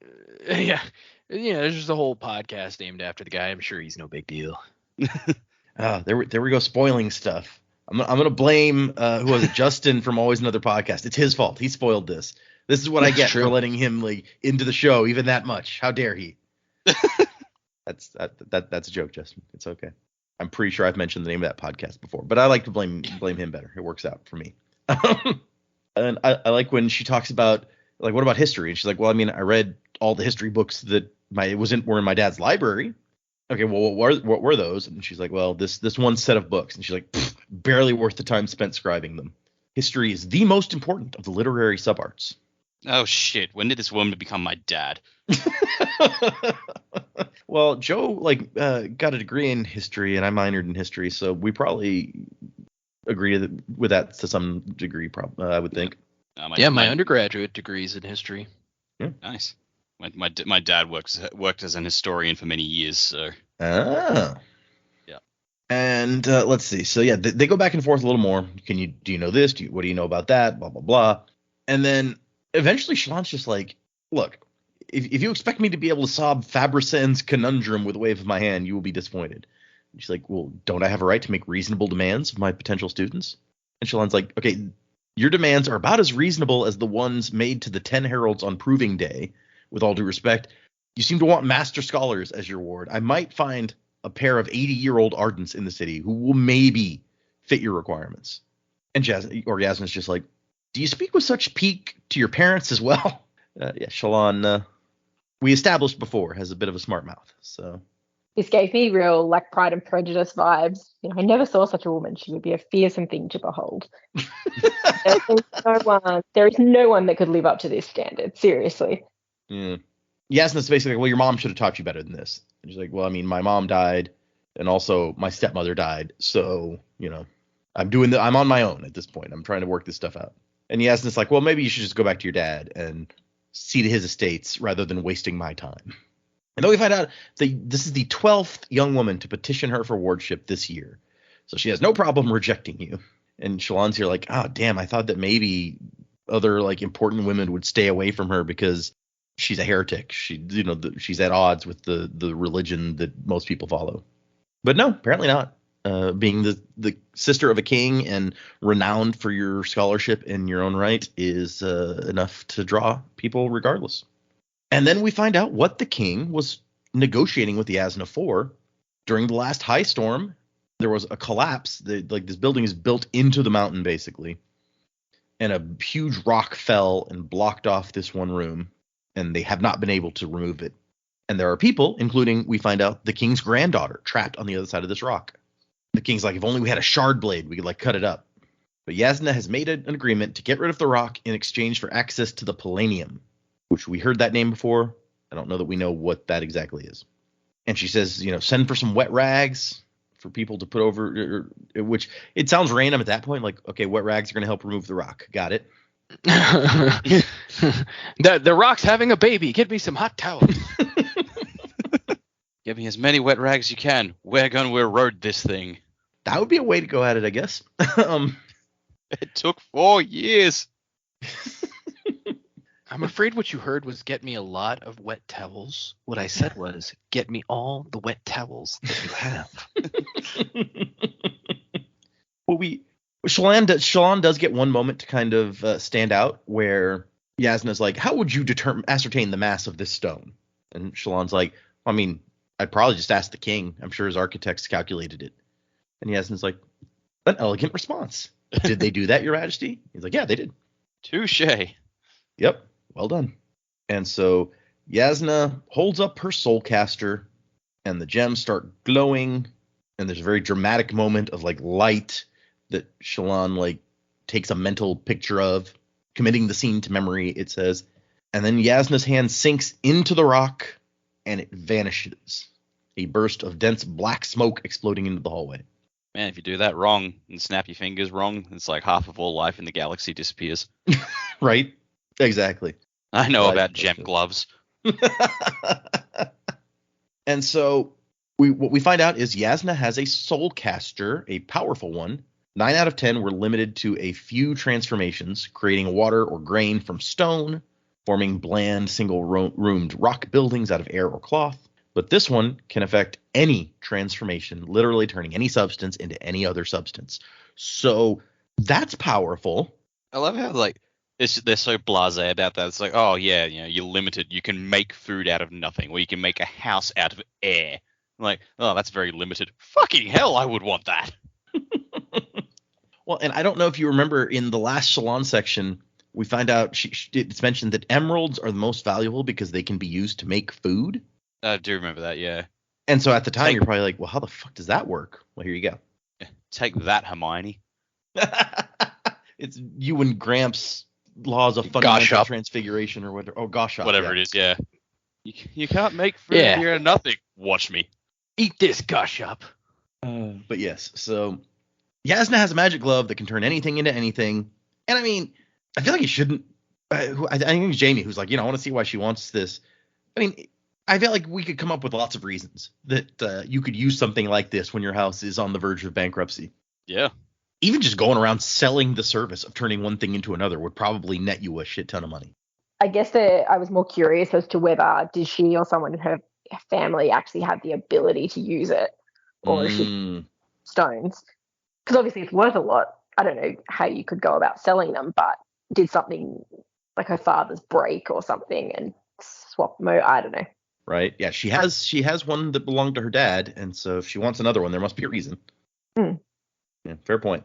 Yeah. There's just a whole podcast named after the guy. I'm sure he's no big deal. There we go, spoiling stuff. I'm gonna blame who was it, Justin from Always Another Podcast. It's his fault. He spoiled this. This is what I That's get true. for letting him like into the show even that much. How dare he? That's a joke, Justin. It's okay. I'm pretty sure I've mentioned the name of that podcast before, but I like to blame him better. It works out for me. And I like when she talks about like, what about history? And she's like, well, I mean, I read all the history books that were in my dad's library. Okay, well, what were those? And she's like, well, this one set of books. And she's like, barely worth the time spent scribing them. History is the most important of the literary subarts. Oh, shit. When did this woman become my dad? Well, Joe got a degree in history, and I minored in history, so we probably agree with that to some degree. I would think. My undergraduate degree's in history. Nice. My dad worked as an historian for many years, so. Ah. Yeah. And let's see. So yeah, they go back and forth a little more. Do you know this? What do you know about that? Blah blah blah. And then eventually Shallan's just like, look, if you expect me to be able to solve Fabrasen's conundrum with a wave of my hand, you will be disappointed. And she's like, well, don't I have a right to make reasonable demands of my potential students? And Shallan's like, okay, your demands are about as reasonable as the ones made to the 10 heralds on Proving Day. With all due respect, you seem to want master scholars as your ward. I might find a pair of 80-year-old ardents in the city who will maybe fit your requirements. And Yasna's just like, do you speak with such pique to your parents as well? Shallan, we established before, has a bit of a smart mouth. So This gave me real like Pride and Prejudice vibes. I never saw such a woman. She would be a fearsome thing to behold. There is no one that could live up to this standard. Seriously. yeah. Yasna's basically like, well, your mom should have taught you better than this. And she's like, well, I mean, my mom died, and also my stepmother died, so I'm on my own at this point. I'm trying to work this stuff out. And Yasna's like, well, maybe you should just go back to your dad and see to his estates rather than wasting my time. And then we find out that this is the 12th young woman to petition her for wardship this year. So she has no problem rejecting you. And Shallan's here like, oh, damn, I thought that maybe other like important women would stay away from her because she's a heretic. She's at odds with the religion that most people follow. But no, apparently not. Being the sister of a king and renowned for your scholarship in your own right is enough to draw people regardless. And then we find out what the king was negotiating with Yasna for. During the last high storm, there was a collapse. This building is built into the mountain, basically. And a huge rock fell and blocked off this one room. And they have not been able to remove it. And there are people, including, we find out, the king's granddaughter, trapped on the other side of this rock. The king's like, if only we had a shard blade, we could cut it up. But Yasna has made an agreement to get rid of the rock in exchange for access to the Polanium, which we heard that name before. I don't know that we know what that exactly is. And she says, send for some wet rags for people to put over, which it sounds random at that point. Like, okay, wet rags are going to help remove the rock. Got it. The rock's having a baby. Get me some hot towels. Give me as many wet rags as you can. We're going to erode this thing. That would be a way to go at it, I guess. It took 4 years. I'm afraid what you heard was get me a lot of wet towels. What I said was get me all the wet towels that you have. Well, Shallan does get one moment to kind of stand out where Yasna's like, how would you ascertain the mass of this stone? And Shallan's like, I mean, I'd probably just ask the king. I'm sure his architects calculated it. And Yasna's like, an elegant response. Did they do that, Your Majesty? He's like, yeah, they did. Touché. Yep. Well done. And so Yasna holds up her soulcaster and the gems start glowing. And there's a very dramatic moment of like light that Shallan takes a mental picture of, committing the scene to memory, it says. And then Yasna's hand sinks into the rock and it vanishes. A burst of dense black smoke exploding into the hallway. Man, if you do that wrong and snap your fingers wrong, it's like half of all life in the galaxy disappears. Right? Exactly. I know Right, about that's gem it. gloves. And so what we find out is Yasna has a soul caster, a powerful one. 9 out of 10 were limited to a few transformations, creating water or grain from stone, forming bland single-roomed rock buildings out of air or cloth. But this one can affect any transformation, literally turning any substance into any other substance. So that's powerful. I love how like they're so blasé about that. It's like, oh yeah, you're limited. You can make food out of nothing, or you can make a house out of air. Like, oh, that's very limited. Fucking hell, I would want that. Well, and I don't know if you remember in the last Shalon section, we find out it's mentioned that emeralds are the most valuable because they can be used to make food. I do remember that. Yeah. And so at the time, Take- you're probably like, well, how the fuck does that work? Well, here you go. Take that, Hermione. It's you and Gramps' laws of Gosh fundamental up. transfiguration or whatever. Oh, gosh. Whatever it is. Yeah. You can't make food Yeah. here and nothing. Watch me. Eat this, gush up. But yes, so Yasna has a magic glove that can turn anything into anything. And I mean, I feel like it shouldn't. I think it's Jamie who's like, I want to see why she wants this. I mean, I feel like we could come up with lots of reasons that you could use something like this when your house is on the verge of bankruptcy. Yeah. Even just going around selling the service of turning one thing into another would probably net you a shit ton of money. I guess I was more curious as to whether did she or someone in her family actually have the ability to use it, or is she Mm, stones? Because obviously it's worth a lot. I don't know how you could go about selling them, but did something like her father's break or something and swap I don't know. right? Yeah, she has one that belonged to her dad, and so if she wants another one, there must be a reason. Hmm. Yeah, fair point.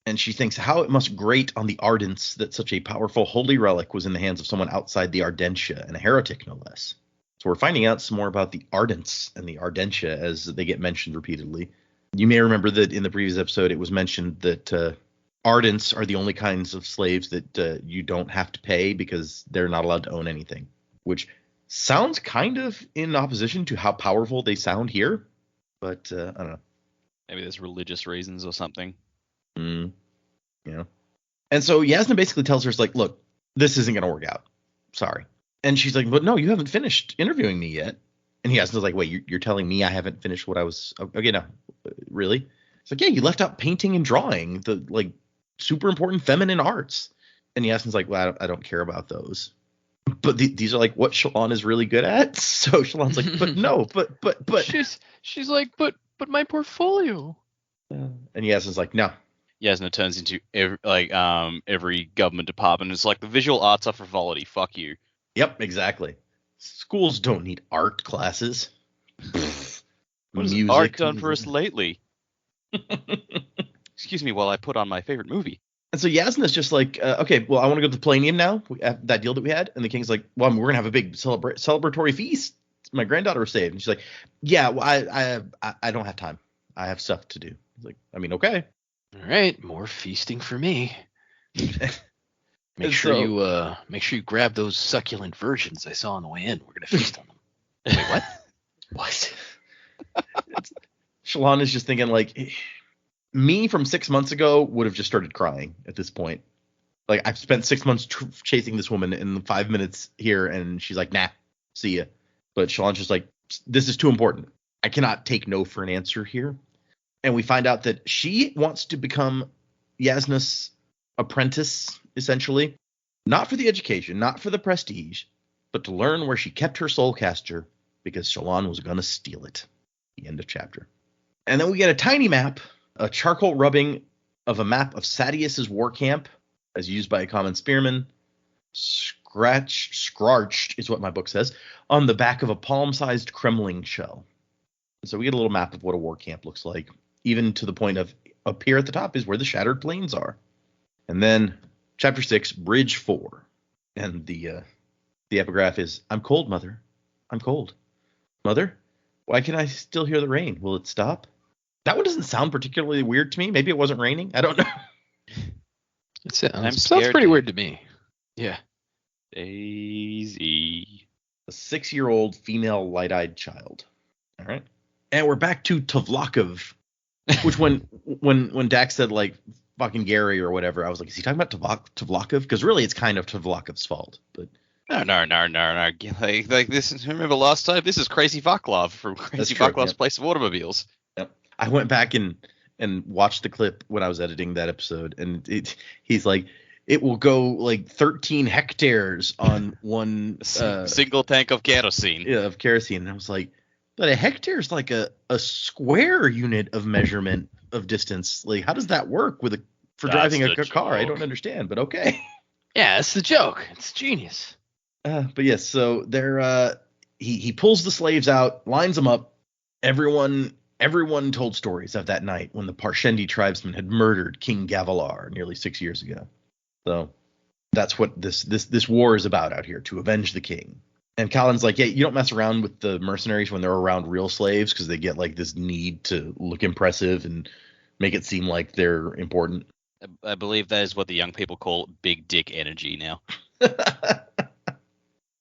And she thinks how it must grate on the Ardents that such a powerful holy relic was in the hands of someone outside the Ardentia, and a heretic no less. So we're finding out some more about the Ardents and the Ardentia as they get mentioned repeatedly. You may remember that in the previous episode it was mentioned that Ardents are the only kinds of slaves that you don't have to pay because they're not allowed to own anything, which sounds kind of in opposition to how powerful they sound here. But I don't know. Maybe there's religious reasons or something. And so Yasna basically tells her, it's like, look, this isn't going to work out. Sorry. And she's like, but no, you haven't finished interviewing me yet. And Yasna's like, wait, you're telling me I haven't finished what I was. Okay, no, really? It's like, yeah, you left out painting and drawing, the like super important feminine arts. And Yasna's like, well, I don't care about those. But these are like what Shalon is really good at. So Shalon's like, but no, but. She's like, but my portfolio. And Yasna's like, no. Yasna turns into every government department. It's like the visual arts are frivolity. Fuck you. Yep, exactly. Schools don't need art classes. What has Music, art done for us lately? Excuse me while I put on my favorite movie. And so Yasna's just like, okay, well, I want to go to the Palladium now. That deal that we had. And the king's like, well, we're going to have a big celebratory feast. My granddaughter was saved. And she's like, yeah, well, I don't have time. I have stuff to do. He's like, I mean, okay. All right, more feasting for me. Make And sure so- you grab those succulent virgins I saw on the way in. We're gonna feast on them. Wait, what? What? Shalon is just thinking like, me from 6 months ago would have just started crying at this point. Like I've spent 6 months chasing this woman in 5 minutes here, and she's like, nah, see ya. But Shalon's just like, this is too important. I cannot take no for an answer here. And we find out that she wants to become Yasna's apprentice, essentially. Not for the education, not for the prestige, but to learn where she kept her soulcaster, because Shalon was going to steal it. The end of chapter. And then we get a tiny map, a charcoal rubbing of a map of Sadius's war camp, as used by a common spearman. Scratched is what my book says, on the back of a palm-sized Kremling shell. So we get a little map of what a war camp looks like, even to the point of up here at the top is where the Shattered Plains are. And then chapter 6, Bridge 4. And the epigraph is, I'm cold, Mother. I'm cold. Mother, why can I still hear the rain? Will it stop? That one doesn't sound particularly weird to me. Maybe it wasn't raining. I don't know. Sounds scared, pretty Dave. weird to me. Yeah. Daisy. A 6-year-old female light-eyed child. All right. And we're back to Tavlakov, Which when Dax said like fucking Gary or whatever, I was like, is he talking about Tvlakov? Because really, it's kind of Tvlakov's fault. But No. Like this. Remember last time? This is Crazy Vaclav from Crazy true, Vaclav's yeah. Place of Automobiles. yep. I went back and watched the clip when I was editing that episode, and he's like, it will go like 13 hectares on one Single tank of kerosene. of kerosene. And I was like, but a hectare is like a square unit of measurement of distance. Like, how does that work for That's driving a the car? I joke. don't understand, but okay. Yeah, it's the joke. It's genius. But yes, so they're he pulls the slaves out, lines them up. Everyone told stories of that night when the Parshendi tribesmen had murdered King Gavilar nearly 6 years ago. So that's what this war is about out here, to avenge the king. And Kaladin's like, yeah, you don't mess around with the mercenaries when they're around real slaves, because they get like this need to look impressive and make it seem like they're important. I believe that is what the young people call big dick energy now.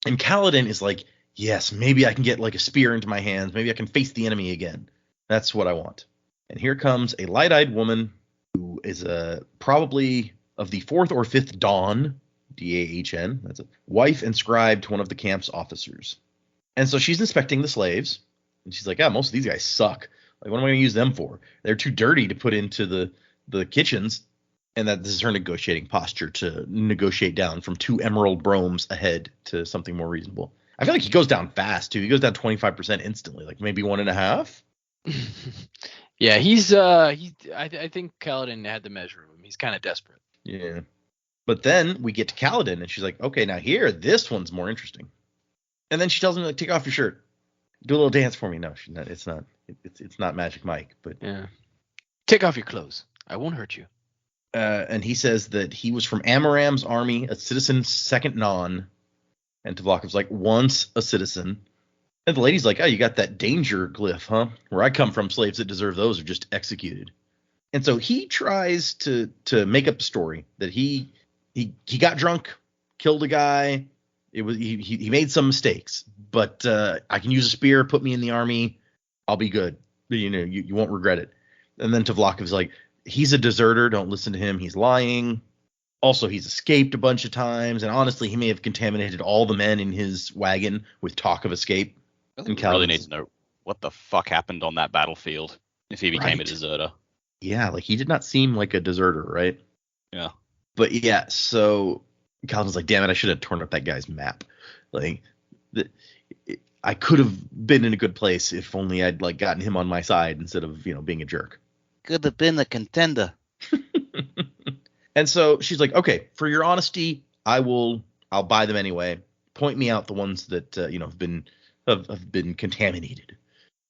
And Kaladin is like, yes, maybe I can get like a spear into my hands. Maybe I can face the enemy again. That's what I want. And here comes a light-eyed woman who is probably of the 4th or 5th Dawn, D-A-H-N. That's a wife and scribe to one of the camp's officers. And so she's inspecting the slaves. And she's like, yeah, most of these guys suck. Like, what am I going to use them for? They're too dirty to put into the kitchens. And that this is her negotiating posture to negotiate down from 2 emerald bromes ahead to something more reasonable. I feel like he goes down fast, too. He goes down 25% instantly, like maybe 1.5. Yeah, I think Kaladin had the measure of him. He's kind of desperate. Yeah. But then we get to Kaladin, and she's like, okay, now here, this one's more interesting. And then she tells him, like, take off your shirt. Do a little dance for me. No, she's not. It's not Magic Mike. But Yeah. Take off your clothes. I won't hurt you. and he says that he was from Amaram's army, a citizen second non. And Tvlakov's like, once a citizen. And the lady's like, oh, you got that danger glyph, huh? Where I come from, slaves that deserve those are just executed. And so he tries to make up a story that he got drunk, killed a guy. It was he made some mistakes, but I can use a spear, put me in the army, I'll be good. You know, you won't regret it. And then Tvlakov's like, he's a deserter, don't listen to him, he's lying. Also, he's escaped a bunch of times, and honestly, he may have contaminated all the men in his wagon with talk of escape. We really need to know what the fuck happened on that battlefield if he became a deserter. Yeah, like he did not seem like a deserter, right? Yeah. But yeah, so Calvin's like, damn it, I should have torn up that guy's map. Like, I could have been in a good place if only I'd like gotten him on my side instead of, you know, being a jerk. Could have been a contender. And so she's like, okay, for your honesty, I'll buy them anyway. Point me out the ones that you know have been contaminated.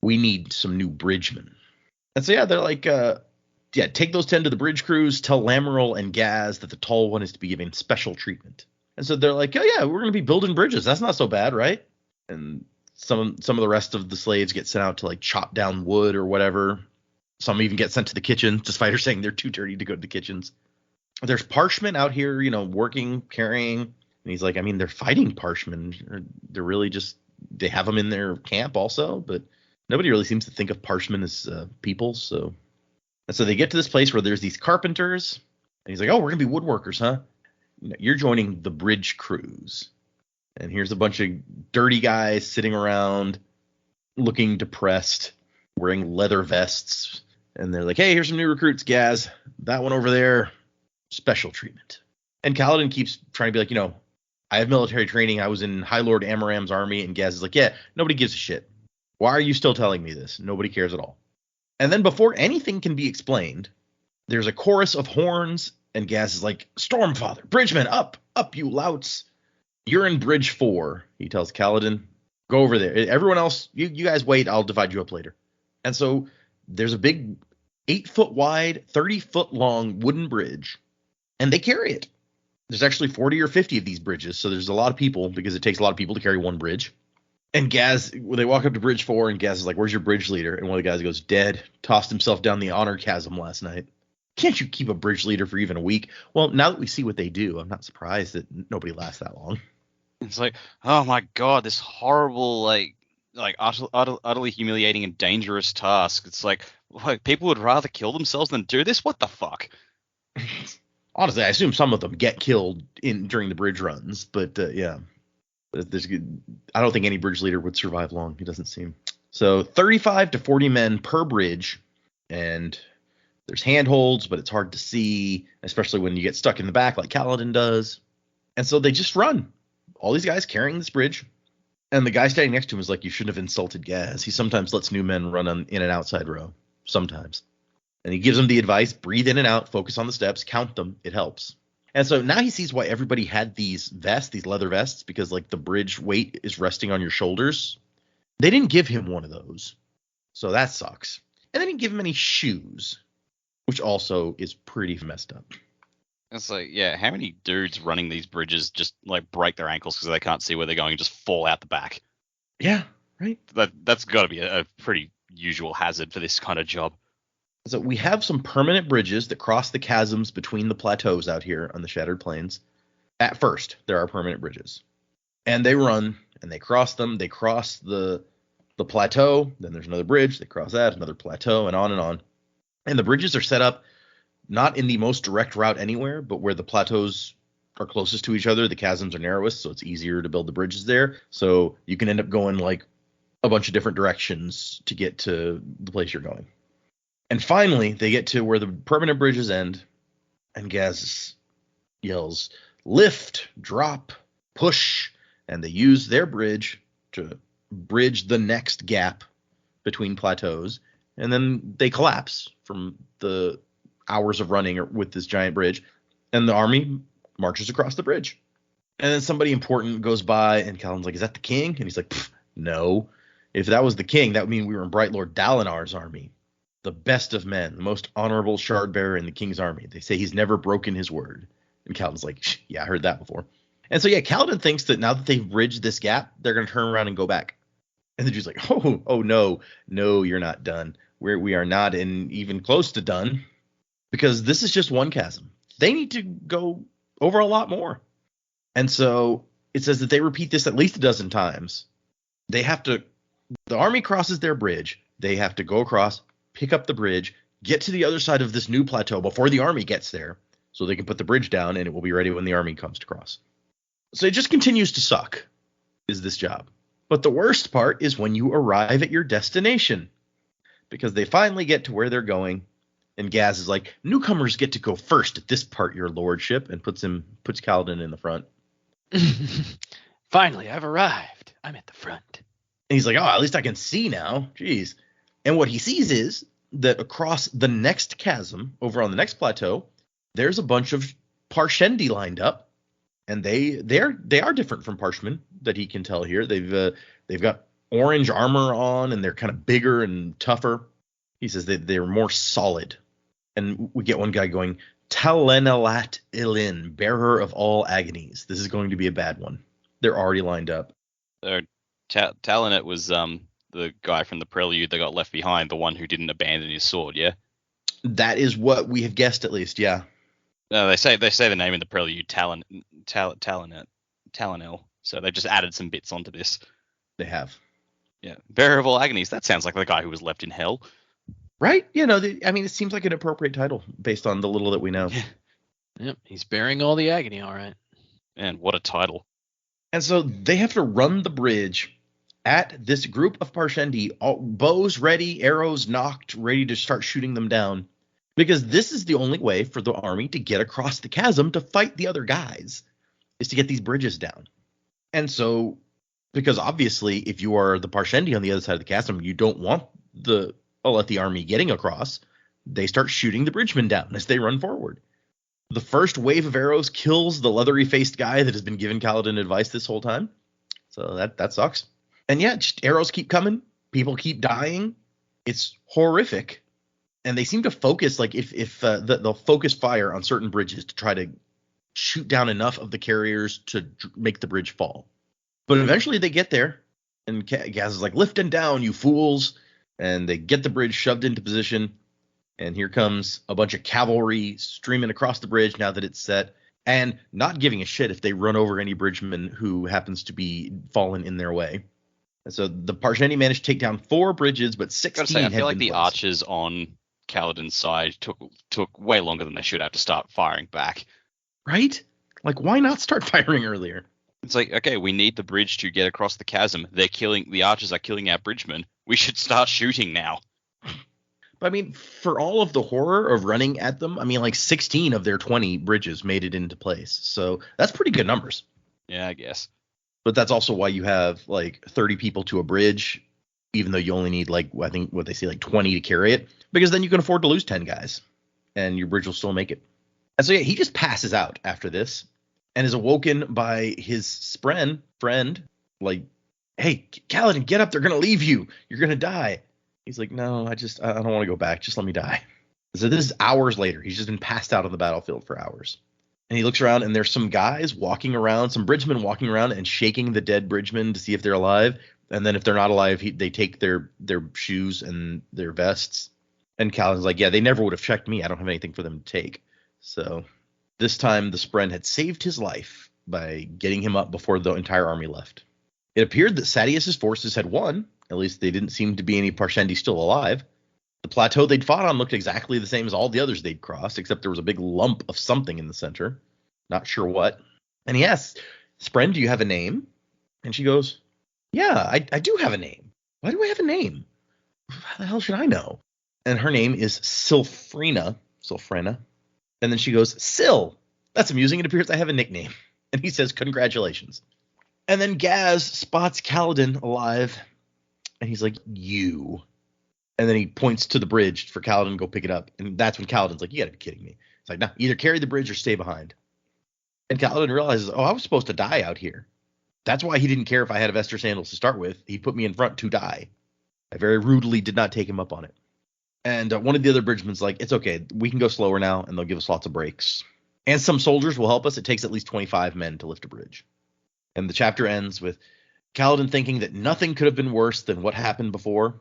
We need some new bridgemen. And so yeah, they're like, yeah, take those 10 to the bridge crews. Tell Lamoral and Gaz that the tall one is to be given special treatment. And so they're like, oh yeah, we're gonna be building bridges. That's not so bad, right? And some of the rest of the slaves get sent out to like chop down wood or whatever. Some even get sent to the kitchen, despite her saying they're too dirty to go to the kitchens. There's Parshmen out here, you know, working, carrying. And he's like, I mean, they're fighting Parshmen. They're really just, they have them in their camp also, but nobody really seems to think of Parshmen as people. So they get to this place where there's these carpenters. And he's like, oh, we're going to be woodworkers, huh? You're joining the bridge crews. And here's a bunch of dirty guys sitting around looking depressed, wearing leather vests. And they're like, hey, here's some new recruits, Gaz. That one over there, special treatment. And Kaladin keeps trying to be like, you know, I have military training. I was in High Lord Amaram's army. And Gaz is like, yeah, nobody gives a shit. Why are you still telling me this? Nobody cares at all. And then before anything can be explained, there's a chorus of horns. And Gaz is like, Stormfather, Bridgeman, up, you louts. You're in Bridge 4, he tells Kaladin. Go over there. Everyone else, you guys wait. I'll divide you up later. And so there's a big 8-foot wide, 30-foot long wooden bridge, and they carry it. There's actually 40 or 50 of these bridges, so there's a lot of people because it takes a lot of people to carry one bridge. And Gaz, when they walk up to Bridge 4, and Gaz is like, where's your bridge leader? And one of the guys goes, dead. Tossed himself down the honor chasm last night. Can't you keep a bridge leader for even a week? Well, now that we see what they do, I'm not surprised that nobody lasts that long. It's like, oh my god, this horrible, like, like utterly humiliating and dangerous task. It's like people would rather kill themselves than do this. What the fuck? Honestly, I assume some of them get killed during the bridge runs, but yeah. I don't think any bridge leader would survive long. It doesn't seem. So 35 to 40 men per bridge, and there's handholds, but it's hard to see, especially when you get stuck in the back like Kaladin does. And so they just run. All these guys carrying this bridge, and the guy standing next to him is like, you shouldn't have insulted Gaz. He sometimes lets new men run in an outside row. Sometimes. And he gives them the advice, breathe in and out, focus on the steps, count them. It helps. And so now he sees why everybody had these vests, these leather vests, because like the bridge weight is resting on your shoulders. They didn't give him one of those. So that sucks. And they didn't give him any shoes, which also is pretty messed up. It's like, yeah, how many dudes running these bridges just like break their ankles because they can't see where they're going and just fall out the back? Yeah, right. That's got to be a pretty usual hazard for this kind of job. So we have some permanent bridges that cross the chasms between the plateaus out here on the Shattered Plains. At first, there are permanent bridges. And they run, and they cross them. They cross the plateau. Then there's another bridge. They cross that, another plateau, and on and on. And the bridges are set up not in the most direct route anywhere, but where the plateaus are closest to each other. The chasms are narrowest, so it's easier to build the bridges there. So you can end up going like a bunch of different directions to get to the place you're going. And finally, they get to where the permanent bridges end, and Gaz yells, lift, drop, push, and they use their bridge to bridge the next gap between plateaus, and then they collapse from the hours of running with this giant bridge, and the army marches across the bridge. And then somebody important goes by, and Kaladin's like, is that the king? And he's like, no. If that was the king, that would mean we were in Bright Lord Dalinar's army. The best of men, the most honorable shard bearer in the king's army. They say he's never broken his word. And Kaladin's like, yeah, I heard that before. And so, yeah, Kaladin thinks that now that they've bridged this gap, they're going to turn around and go back. And the dude's like, oh, no, you're not done. We are not even close to done, because this is just one chasm. They need to go over a lot more. And so it says that they repeat this at least a dozen times. The army crosses their bridge. They have to go across, pick up the bridge, get to the other side of this new plateau before the army gets there, so they can put the bridge down and it will be ready when the army comes to cross. So it just continues to suck, is this job. But the worst part is when you arrive at your destination, because they finally get to where they're going, and Gaz is like, newcomers get to go first at this part, your lordship, and puts Kaladin in the front. Finally, I've arrived. I'm at the front. And he's like, at least I can see now. Jeez. And what he sees is that across the next chasm, over on the next plateau, there's a bunch of Parshendi lined up, and they are different from Parshmen that he can tell here. They've got orange armor on, and they're kind of bigger and tougher. He says that they're more solid. And we get one guy going, Talenelat Ilin, bearer of all agonies. This is going to be a bad one. They're already lined up. Talenet was the guy from the Prelude that got left behind, the one who didn't abandon his sword, yeah? That is what we have guessed, at least, yeah. No, they say the name in the Prelude, Talenel. So they've just added some bits onto this. They have. Yeah. Bearer of all agonies, that sounds like the guy who was left in hell. Right? It seems like an appropriate title based on the little that we know. Yep, he's bearing all the agony, all right. Man, what a title. And so they have to run the bridge at this group of Parshendi, all bows ready, arrows knocked, ready to start shooting them down. Because this is the only way for the army to get across the chasm to fight the other guys, is to get these bridges down. And so, because obviously if you are the Parshendi on the other side of the chasm, you don't want the army getting across. They start shooting the bridgemen down as they run forward. The first wave of arrows kills the leathery-faced guy that has been giving Kaladin advice this whole time. So that sucks. And yeah, just arrows keep coming. People keep dying. It's horrific. And they seem to focus, like if they'll focus fire on certain bridges to try to shoot down enough of the carriers to make the bridge fall. But eventually they get there, and Gaz is like, lift and down, you fools. And they get the bridge shoved into position. And here comes a bunch of cavalry streaming across the bridge now that it's set, and not giving a shit if they run over any bridgeman who happens to be fallen in their way. And so the Parshendi managed to take down 4 bridges, but Gotta 16 say, I had feel like been the placed. archers on Kaladin's side took way longer than they should have to start firing back. Right? Like, why not start firing earlier? It's like, okay, we need the bridge to get across the chasm. The archers are killing our bridgemen. We should start shooting now. But I mean, for all of the horror of running at them, I mean, like 16 of their 20 bridges made it into place. So that's pretty good numbers. Yeah, I guess. But that's also why you have like 30 people to a bridge, even though you only need like, I think what they say, like 20 to carry it, because then you can afford to lose 10 guys and your bridge will still make it. And so, yeah, he just passes out after this and is awoken by his friend, like, hey, Kaladin, get up. They're going to leave you. You're going to die. He's like, no, I don't want to go back. Just let me die. So this is hours later. He's just been passed out on the battlefield for hours. And he looks around and there's some guys walking around, some bridgemen walking around and shaking the dead bridgemen to see if they're alive. And then if they're not alive, they take their shoes and their vests. And Kaladin's like, yeah, they never would have checked me. I don't have anything for them to take. So this time the Spren had saved his life by getting him up before the entire army left. It appeared that Sadeas's forces had won. At least they didn't seem to be any Parshendi still alive. The plateau they'd fought on looked exactly the same as all the others they'd crossed, except there was a big lump of something in the center. Not sure what. And he asks, Spren, do you have a name? And she goes, yeah, I do have a name. Why do I have a name? How the hell should I know? And her name is Sylphrena. And then she goes, Syl. That's amusing. It appears I have a nickname. And he says, congratulations. And then Gaz spots Kaladin alive. And he's like, you. And then he points to the bridge for Kaladin to go pick it up. And that's when Kaladin's like, you gotta be kidding me. It's like, no, either carry the bridge or stay behind. And Kaladin realizes, oh, I was supposed to die out here. That's why he didn't care if I had a Vestor sandals to start with. He put me in front to die. I very rudely did not take him up on it. And one of the other bridgemen's like, it's okay. We can go slower now, and they'll give us lots of breaks. And some soldiers will help us. It takes at least 25 men to lift a bridge. And the chapter ends with Kaladin thinking that nothing could have been worse than what happened before.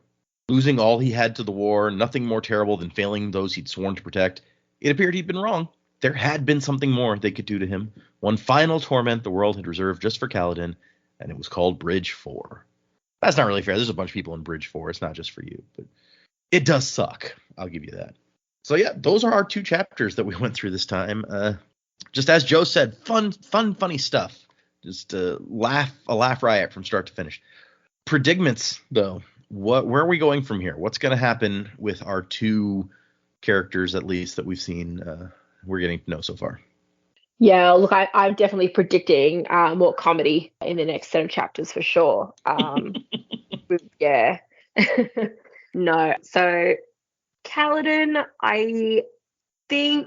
Losing all he had to the war, nothing more terrible than failing those he'd sworn to protect. It appeared he'd been wrong. There had been something more they could do to him. One final torment the world had reserved just for Kaladin, and it was called Bridge 4. That's not really fair. There's a bunch of people in Bridge 4. It's not just for you, but it does suck. I'll give you that. So yeah, those are our 2 chapters that we went through this time. Just as Joe said, fun, funny stuff. Just a laugh riot from start to finish. Predicaments, though. Where are we going from here? What's going to happen with our 2 characters, at least, that we've seen, we're getting to know so far? Yeah, look, I'm definitely predicting more comedy in the next set of chapters for sure. Yeah. No. So Kaladin, I think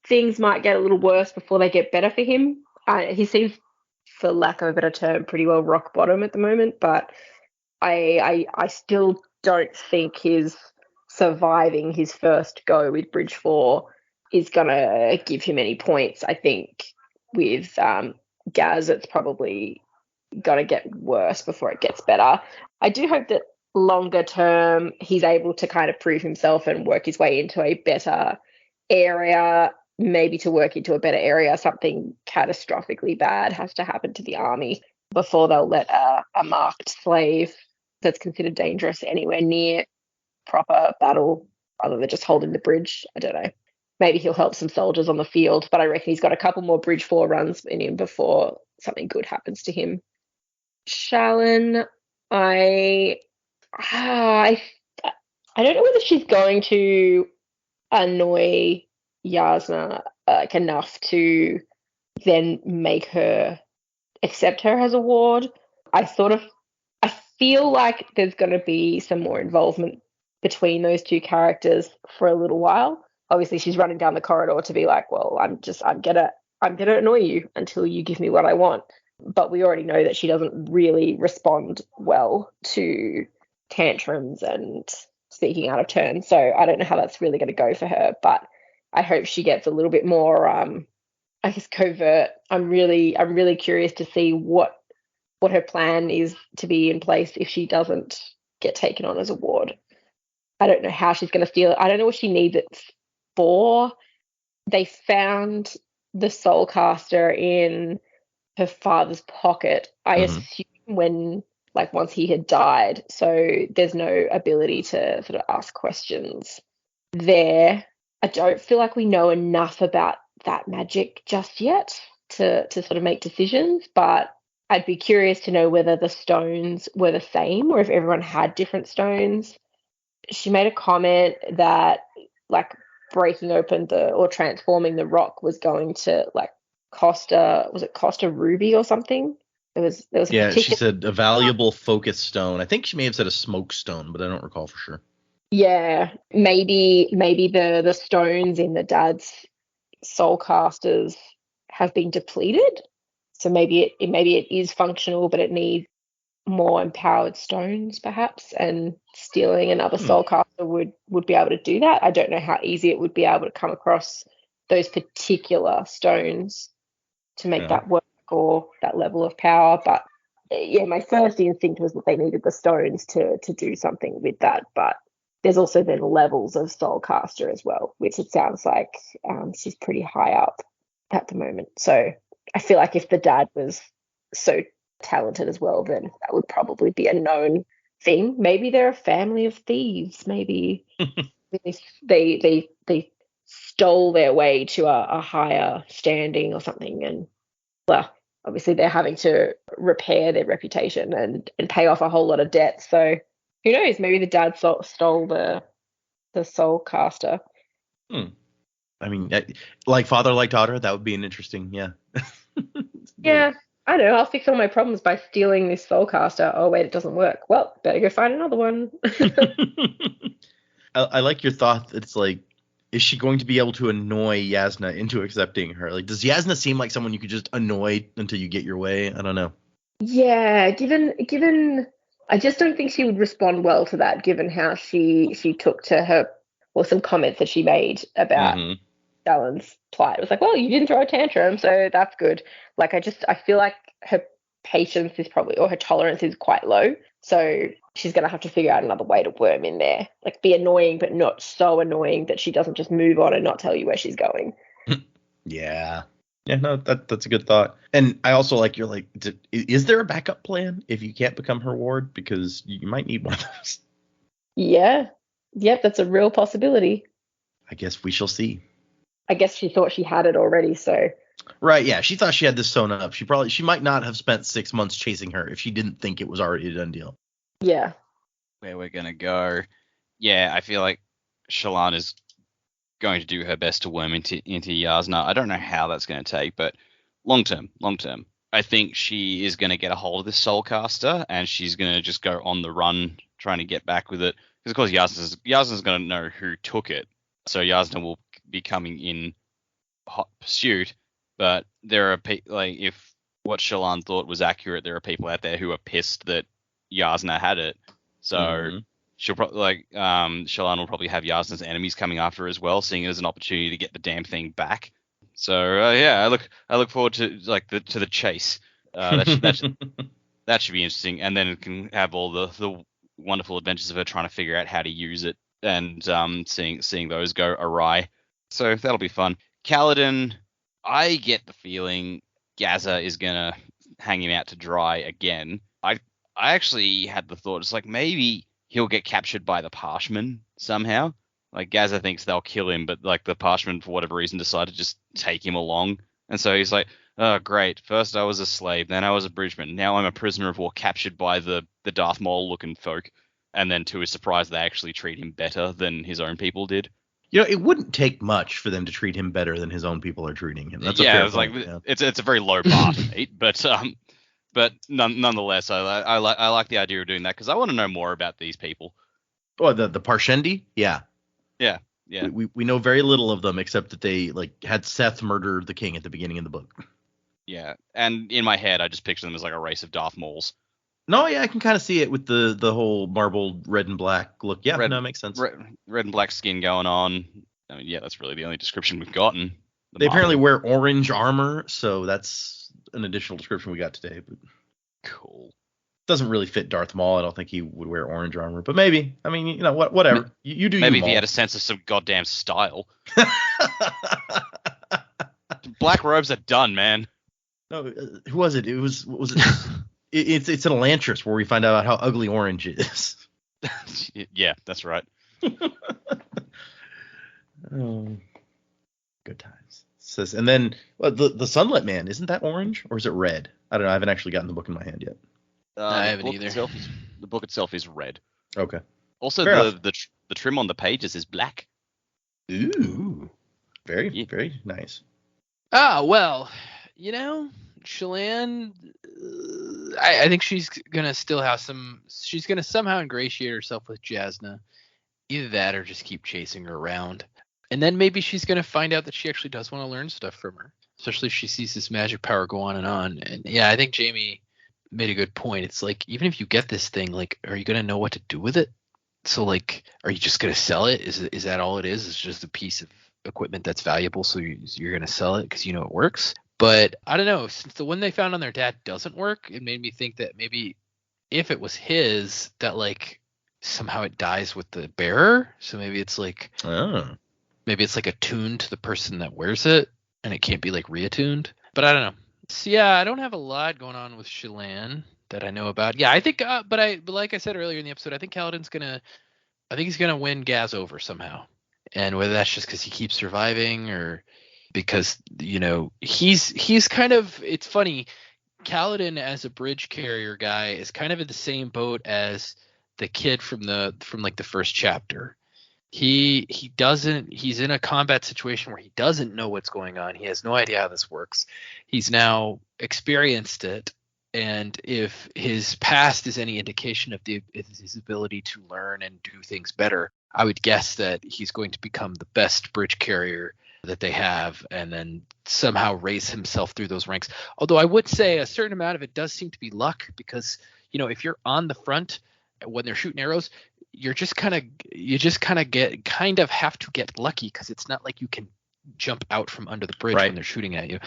things might get a little worse before they get better for him. He seems, for lack of a better term, pretty well rock bottom at the moment, but I still don't think his surviving his first go with Bridge 4 is going to give him any points. I think with Gaz, it's probably going to get worse before it gets better. I do hope that longer term he's able to kind of prove himself and work his way into a better area. Maybe to work into a better area, something catastrophically bad has to happen to the army before they'll let a marked slave that's considered dangerous anywhere near proper battle rather than just holding the bridge. I don't know. Maybe he'll help some soldiers on the field, but I reckon he's got a couple more Bridge 4 runs in him before something good happens to him. Shallan, I don't know whether she's going to annoy Jasnah enough to then make her accept her as a ward. I feel like there's going to be some more involvement between those 2 characters for a little while. Obviously, she's running down the corridor to be like, well, I'm gonna annoy you until you give me what I want. But we already know that she doesn't really respond well to tantrums and speaking out of turn. So I don't know how that's really going to go for her, but I hope she gets a little bit more, I guess, covert. I'm really curious to see what her plan is to be in place if she doesn't get taken on as a ward. I don't know how she's going to steal it. I don't know what she needs it for. They found the Soulcaster in her father's pocket. I assume when like once he had died. So there's no ability to sort of ask questions there. I don't feel like we know enough about that magic just yet to sort of make decisions, but I'd be curious to know whether the stones were the same or if everyone had different stones. She made a comment that like breaking open or transforming the rock was going to like cost a ruby or something? There was Yeah, she said a valuable focus stone. I think she may have said a smoke stone, but I don't recall for sure. Yeah, maybe the stones in the dad's soul casters have been depleted. So maybe it is functional, but it needs more empowered stones, perhaps. And stealing another soul caster would be able to do that. I don't know how easy it would be able to come across those particular stones to make that work or that level of power. But yeah, my first instinct was that they needed the stones to do something with that. But there's also then levels of soulcaster as well, which it sounds like she's pretty high up at the moment. So I feel like if the dad was so talented as well, then that would probably be a known thing. Maybe they're a family of thieves. Maybe they stole their way to a higher standing or something. And well, obviously they're having to repair their reputation and pay off a whole lot of debt. So who knows? Maybe the dad stole the soul caster. I mean, like father, like daughter. That would be an interesting, yeah. Yeah, I don't know. I'll fix all my problems by stealing this soul caster. Oh wait, it doesn't work. Well, better go find another one. I like your thought. It's like, is she going to be able to annoy Yasna into accepting her? Like, does Yasna seem like someone you could just annoy until you get your way? I don't know. Yeah, given I just don't think she would respond well to that, given how she took to her, or some comments that she made about Shallon's plight. It was like, well, you didn't throw a tantrum, so that's good. Like, I feel like her patience is probably, or her tolerance is quite low. So she's going to have to figure out another way to worm in there. Like, be annoying, but not so annoying that she doesn't just move on and not tell you where she's going. Yeah. Yeah, no, that's a good thought. And I also like you're like, is there a backup plan if you can't become her ward? Because you might need one of those. Yeah. Yep, that's a real possibility. I guess we shall see. I guess she thought she had it already, so. Right, yeah. She thought she had this sewn up. She might not have spent 6 months chasing her if she didn't think it was already a done deal. Yeah. Where we're going to go. Yeah, I feel like Shallan is going to do her best to worm into Yasna. I don't know how that's going to take, but long term, I think she is going to get a hold of this soulcaster and she's going to just go on the run trying to get back with it. Because of course Yasna's going to know who took it, so Yasna will be coming in hot pursuit. But there are if what Shallan thought was accurate, there are people out there who are pissed that Yasna had it. So she'll probably Shallan will probably have Yasna's enemies coming after her as well, seeing it as an opportunity to get the damn thing back. So yeah, I look forward to to the chase. That should be interesting, and then it can have all the wonderful adventures of her trying to figure out how to use it and seeing those go awry. So that'll be fun. Kaladin, I get the feeling Gaza is gonna hang him out to dry again. I actually had the thought, it's like maybe he'll get captured by the Parshmen somehow. Like Gaza thinks they'll kill him, but like the Parshmen for whatever reason decide to just take him along. And so he's like, oh great, first I was a slave, then I was a bridgeman, now I'm a prisoner of war captured by the Darth Maul looking folk. And then to his surprise, they actually treat him better than his own people did. You know, it wouldn't take much for them to treat him better than his own people are treating him. That's a fair point. It's a very low bar to meet, but nonetheless, I like the idea of doing that because I want to know more about these people. Oh, the Parshendi? Yeah. Yeah. We know very little of them except that they had Seth murder the king at the beginning of the book. Yeah, and in my head, I just picture them as like a race of Darth Mauls. No, yeah, I can kind of see it with the whole marbled red and black look. Yeah, no, it makes sense. Red and black skin going on. I mean, yeah, that's really the only description we've gotten. They apparently wear orange armor, so that's an additional description we got today. But cool. Doesn't really fit Darth Maul. I don't think he would wear orange armor, but maybe. I mean, you know, whatever. You do. Maybe if he had a sense of some goddamn style. Black robes are done, man. No, who was it? What was it? It's an Elantris where we find out how ugly Orange is. Yeah, that's right. Oh, good times. Says, and then the Sunlit Man, isn't that orange or is it red? I don't know. I haven't actually gotten the book in my hand yet. I haven't book either. The book itself is red. Okay. Also, Fair enough. the trim on the pages is black. Ooh. Very, Yeah. very nice. Ah, well, Shallan, I think she's gonna still have some. She's gonna somehow ingratiate herself with Jasna. Either that, or just keep chasing her around. And then maybe she's gonna find out that she actually does want to learn stuff from her, especially if she sees this magic power go on. And yeah, I think Jamie made a good point. It's like, even if you get this thing, like, are you gonna know what to do with it? So, like, are you just gonna sell it? Is that all it is? It's just a piece of equipment that's valuable, so you're gonna sell it because you know it works. But I don't know. Since the one they found on their dad doesn't work, it made me think that maybe if it was his, that like somehow it dies with the bearer. So maybe it's like attuned to the person that wears it, and it can't be like reattuned. But I don't know. So yeah, I don't have a lot going on with Shallan that I know about. Yeah, I think, but like I said earlier in the episode, I think Kaladin's he's gonna win Gaz over somehow. And whether that's just because he keeps surviving or because, he's kind of, it's funny, Kaladin as a bridge carrier guy is kind of in the same boat as the kid from like the first chapter. He's in a combat situation where he doesn't know what's going on. He has no idea how this works. He's now experienced it. And if his past is any indication of his ability to learn and do things better, I would guess that he's going to become the best bridge carrier that they have, and then somehow raise himself through those ranks. Although I would say a certain amount of it does seem to be luck, because if you're on the front when they're shooting arrows, you just kind of have to get lucky, because it's not like you can jump out from under the bridge when they're shooting at you,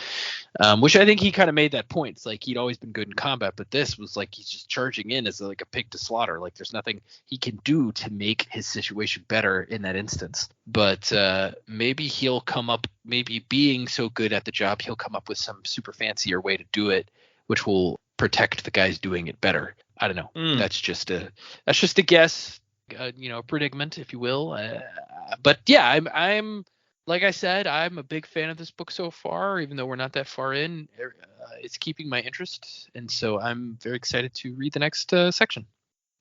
which I think he kind of made that point. It's like he'd always been good in combat, but this was like he's just charging in as like a pig to slaughter. Like there's nothing he can do to make his situation better in that instance. But maybe he'll come up, maybe being so good at the job, he'll come up with some super fancier way to do it, which will protect the guys doing it better. I don't know. That's just a guess, a predicament, if you will. But yeah, I'm like I said, I'm a big fan of this book so far, even though we're not that far in. It's keeping my interest, and so I'm very excited to read the next section.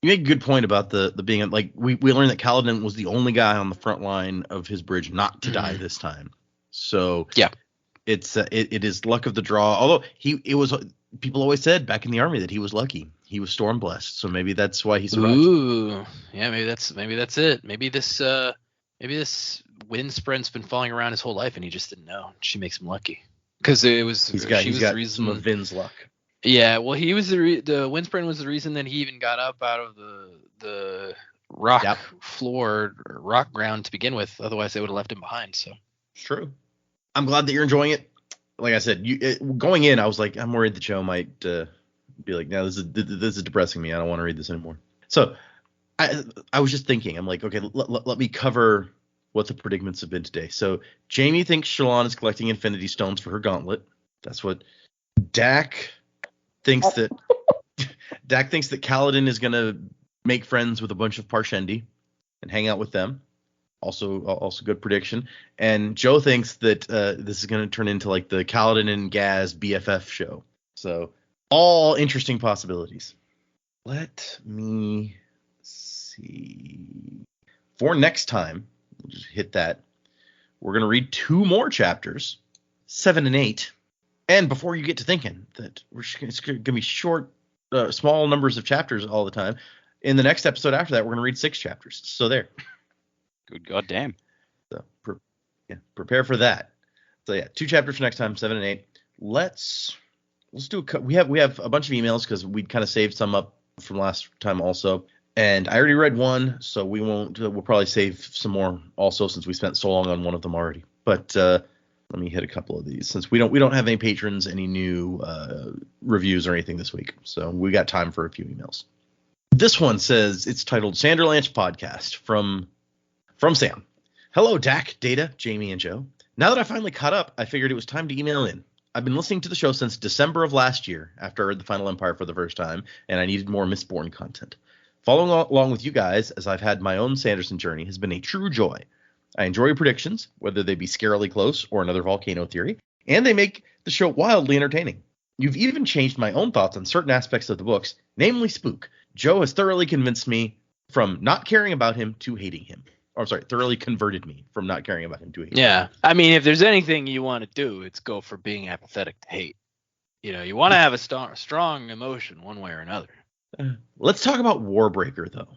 You make a good point about the being like we learned that Kaladin was the only guy on the front line of his bridge not to die this time. So yeah, it's it is luck of the draw. Although people always said back in the army that he was lucky. He was storm blessed, so maybe that's why he survived. Ooh, yeah, maybe that's it. Maybe this wind sprint's been falling around his whole life, and he just didn't know. She makes him lucky because it was. He's got the reason, some of Vin's luck. Yeah, well, he was the wind sprint was the reason that he even got up out of the rock floor, or rock ground to begin with. Otherwise, they would have left him behind. So it's true. I'm glad that you're enjoying it. Like I said, going in, I was like, I'm worried the show might be like, no, this is depressing me. I don't want to read this anymore. So I was just thinking, I'm like, okay, let me cover what the predicaments have been today. So Jamie thinks Shallan is collecting Infinity Stones for her gauntlet. That's what Dak thinks that Kaladin is going to make friends with a bunch of Parshendi and hang out with them. Also good prediction. And Joe thinks that this is going to turn into like the Kaladin and Gaz BFF show. So all interesting possibilities. Let me see. For next time, we'll just hit that. We're going to read 2 more chapters, 7 and 8. And before you get to thinking that it's going to be short, small numbers of chapters all the time, in the next episode after that, we're going to read 6 chapters. So there. Good goddamn. So prepare for that. So yeah, 2 chapters for next time, 7 and 8. Let's do we have a bunch of emails because we kind of saved some up from last time also. And I already read one, so we'll probably save some more also since we spent so long on one of them already. But let me hit a couple of these since we don't have any patrons, any new reviews or anything this week. So we got time for a few emails. This one says it's titled Sanderlanche Podcast from Sam. Hello, Dak, Data, Jamie, and Joe. Now that I finally caught up, I figured it was time to email in. I've been listening to the show since December of last year after I read The Final Empire for the first time, and I needed more Mistborn content. Following along with you guys, as I've had my own Sanderson journey, has been a true joy. I enjoy your predictions, whether they be scarily close or another volcano theory, and they make the show wildly entertaining. You've even changed my own thoughts on certain aspects of the books, namely Spook. Joe has thoroughly convinced me from not caring about him to hating him. Or, I'm sorry, thoroughly converted me from not caring about him to hating him. Yeah. I mean, if there's anything you want to do, it's go for being apathetic to hate. You know, you want to have a strong emotion one way or another. Let's talk about Warbreaker, though.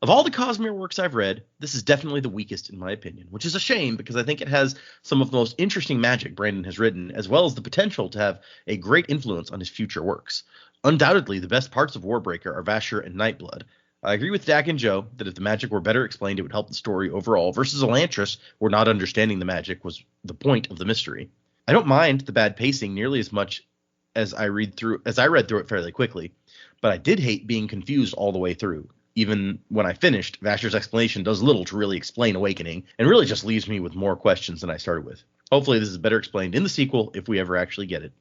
Of all the Cosmere works I've read, this is definitely the weakest in my opinion, which is a shame because I think it has some of the most interesting magic Brandon has written, as well as the potential to have a great influence on his future works. Undoubtedly, the best parts of Warbreaker are Vasher and Nightblood. I agree with Dak and Joe that if the magic were better explained, it would help the story overall, versus Elantris, where not understanding the magic was the point of the mystery. I don't mind the bad pacing nearly as much as I read through it fairly quickly, but I did hate being confused all the way through. Even when I finished, Vasher's explanation does little to really explain Awakening, and really just leaves me with more questions than I started with. Hopefully this is better explained in the sequel if we ever actually get it.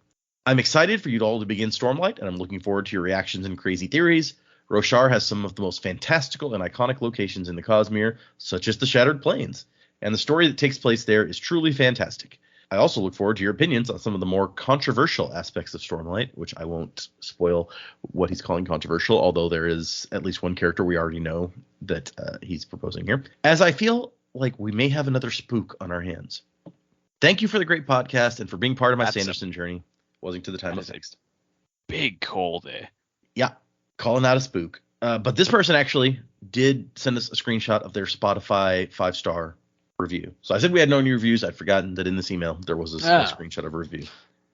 I'm excited for you all to begin Stormlight, and I'm looking forward to your reactions and crazy theories. Roshar has some of the most fantastical and iconic locations in the Cosmere, such as the Shattered Plains, and the story that takes place there is truly fantastic. I also look forward to your opinions on some of the more controversial aspects of Stormlight, which I won't spoil what he's calling controversial, although there is at least one character we already know that he's proposing here, as I feel like we may have another Spook on our hands. Thank you for the great podcast and for being part of my Sanderson journey. Wasn't to the time of fixed. Big call there. Yeah, calling out a Spook. But this person actually did send us a screenshot of their Spotify 5-star review. So I said we had no new reviews. I'd forgotten that in this email there was a screenshot of a review.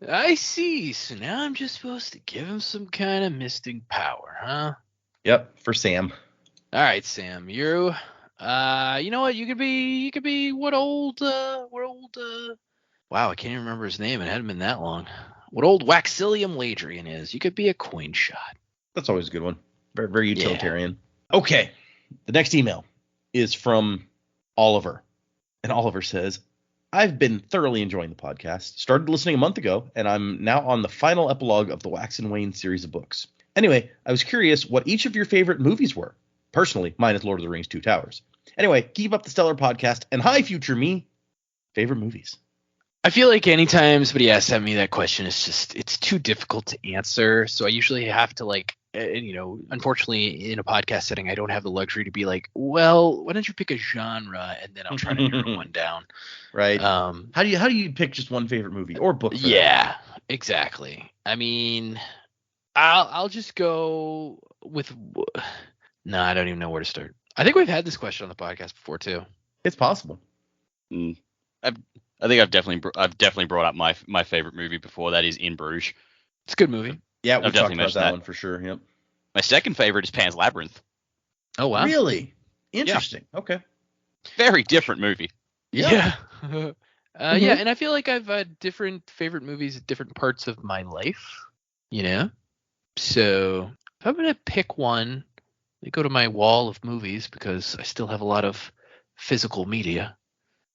I see. So now I'm just supposed to give him some kind of mystic power, huh? Yep, for Sam. All right, Sam. You know what? You could be what old wow, I can't even remember his name. It hadn't been that long. What old Waxilium Ladrian is. You could be a Queen Shot. That's always a good one. Very, very utilitarian. Yeah. Okay. The next email is from Oliver. And Oliver says, I've been thoroughly enjoying the podcast. Started listening a month ago, and I'm now on the final epilogue of the Wax and Wayne series of books. Anyway, I was curious what each of your favorite movies were. Personally, mine is Lord of the Rings 2 Towers. Anyway, keep up the stellar podcast, and hi, future me. Favorite movies? I feel like anytime somebody asks me that question, it's too difficult to answer. So I usually have to unfortunately in a podcast setting, I don't have the luxury to be like, well, why don't you pick a genre and then I'll try to narrow one down. Right. How do you pick just one favorite movie or book? Yeah, exactly. I mean, I'll just go with. No, I don't even know where to start. I think we've had this question on the podcast before too. It's possible. I think I've definitely brought up my favorite movie before. That is In Bruges. It's a good movie. Yeah, we've talked about that one for sure. Yep. My second favorite is Pan's Labyrinth. Oh wow! Really interesting. Yeah. Okay. Very different movie. Yeah. Yeah, and I feel like I've had different favorite movies at different parts of my life. You know, so if I'm gonna pick one, I go to my wall of movies because I still have a lot of physical media.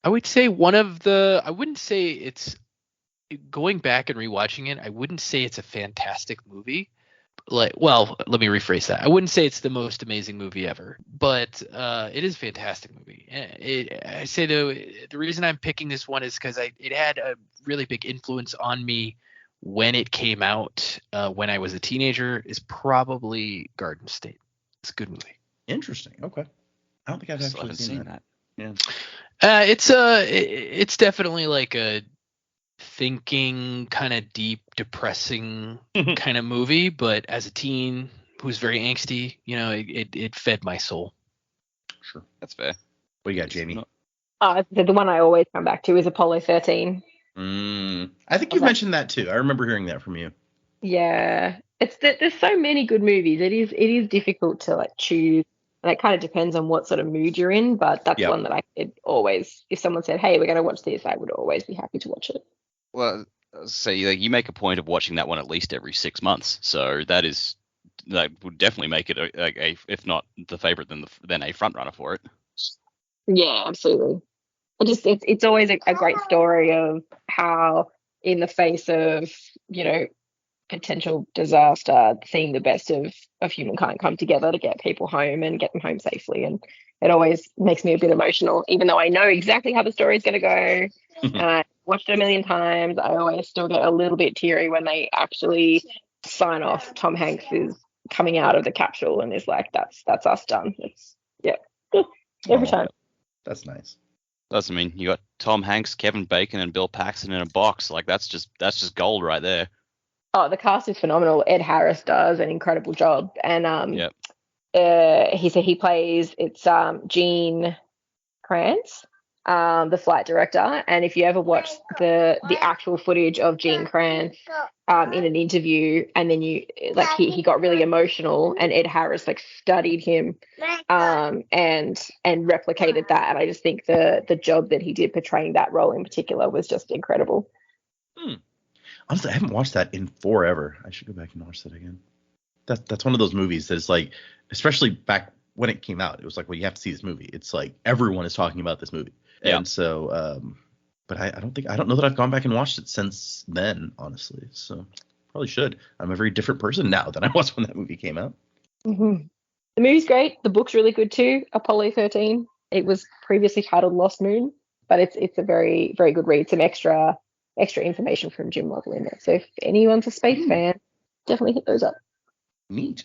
I would say I wouldn't say it's going back and rewatching it. I wouldn't say it's a fantastic movie. Let me rephrase that. I wouldn't say it's the most amazing movie ever, but it is a fantastic movie. I say the reason I'm picking this one is because it had a really big influence on me when it came out. When I was a teenager, is probably Garden State. It's a good movie. Interesting. Okay. I don't think I've actually seen that. Yeah. It's definitely like a thinking, kind of deep, depressing kind of movie, but as a teen who's very angsty, it fed my soul. Sure. That's fair. What do you got, Jamie? The one I always come back to is Apollo 13. I think you've mentioned that too. I remember hearing that from you. Yeah. It's that there's so many good movies. It is difficult to choose. And it kind of depends on what sort of mood you're in, but that's one that I could always, if someone said, hey, we're going to watch this, I would always be happy to watch it. Well, you make a point of watching that one at least every 6 months. So that would definitely make it a if not the favorite, then a front runner for it. Yeah, absolutely. It's always a great story of how in the face of, you know, potential disaster, seeing the best of humankind come together to get people home and get them home safely. And it always makes me a bit emotional, even though I know exactly how the story is going to go. And I watched it a million times. I always still get a little bit teary when they actually sign off. Tom Hanks is coming out of the capsule and is like, that's us done. It's every time. That's nice. Doesn't mean you got Tom Hanks, Kevin Bacon, and Bill Paxton in a box. Like that's just gold right there. Oh, the cast is phenomenal. Ed Harris does an incredible job, and Yep. He plays Gene Kranz, the flight director. And if you ever watch the actual footage of Gene Kranz in an interview, and then he got really emotional, and Ed Harris like studied him and replicated that. And I just think the job that he did portraying that role in particular was just incredible. Honestly, I haven't watched that in forever. I should go back and watch that again. That's one of those movies that is like, especially back when it came out, it was like, well, you have to see this movie. It's like everyone is talking about this movie. Yeah. And so, but I don't know that I've gone back and watched it since then, honestly. So probably should. I'm a very different person now than I was when that movie came out. Mm-hmm. The movie's great. The book's really good too. Apollo 13. It was previously titled Lost Moon, but it's a very, very good read. Some extra information from Jim Lovell in there. So if anyone's a space fan, definitely hit those up. Neat.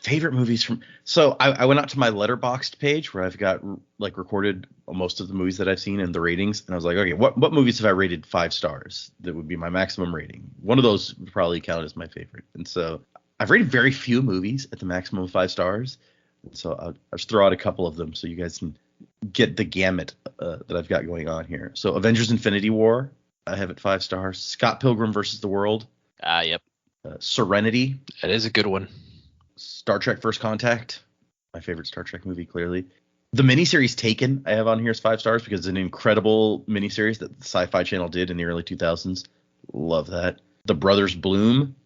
Favorite movies from. So I went out to my Letterboxd page where I've got like recorded most of the movies that I've seen and the ratings, and I was like, okay, what movies have I rated 5 stars? That would be my maximum rating. One of those would probably count as my favorite. And so I've rated very few movies at the maximum of 5 stars. And so I'll just throw out a couple of them so you guys can get the gamut that I've got going on here. So Avengers: Infinity War, I have it 5 stars. Scott Pilgrim versus the World. Yep. Serenity. That is a good one. Star Trek First Contact, my favorite Star Trek movie, clearly. The miniseries Taken I have on here is 5 stars because it's an incredible miniseries that the Sci-Fi Channel did in the early 2000s. Love that. The Brothers Bloom,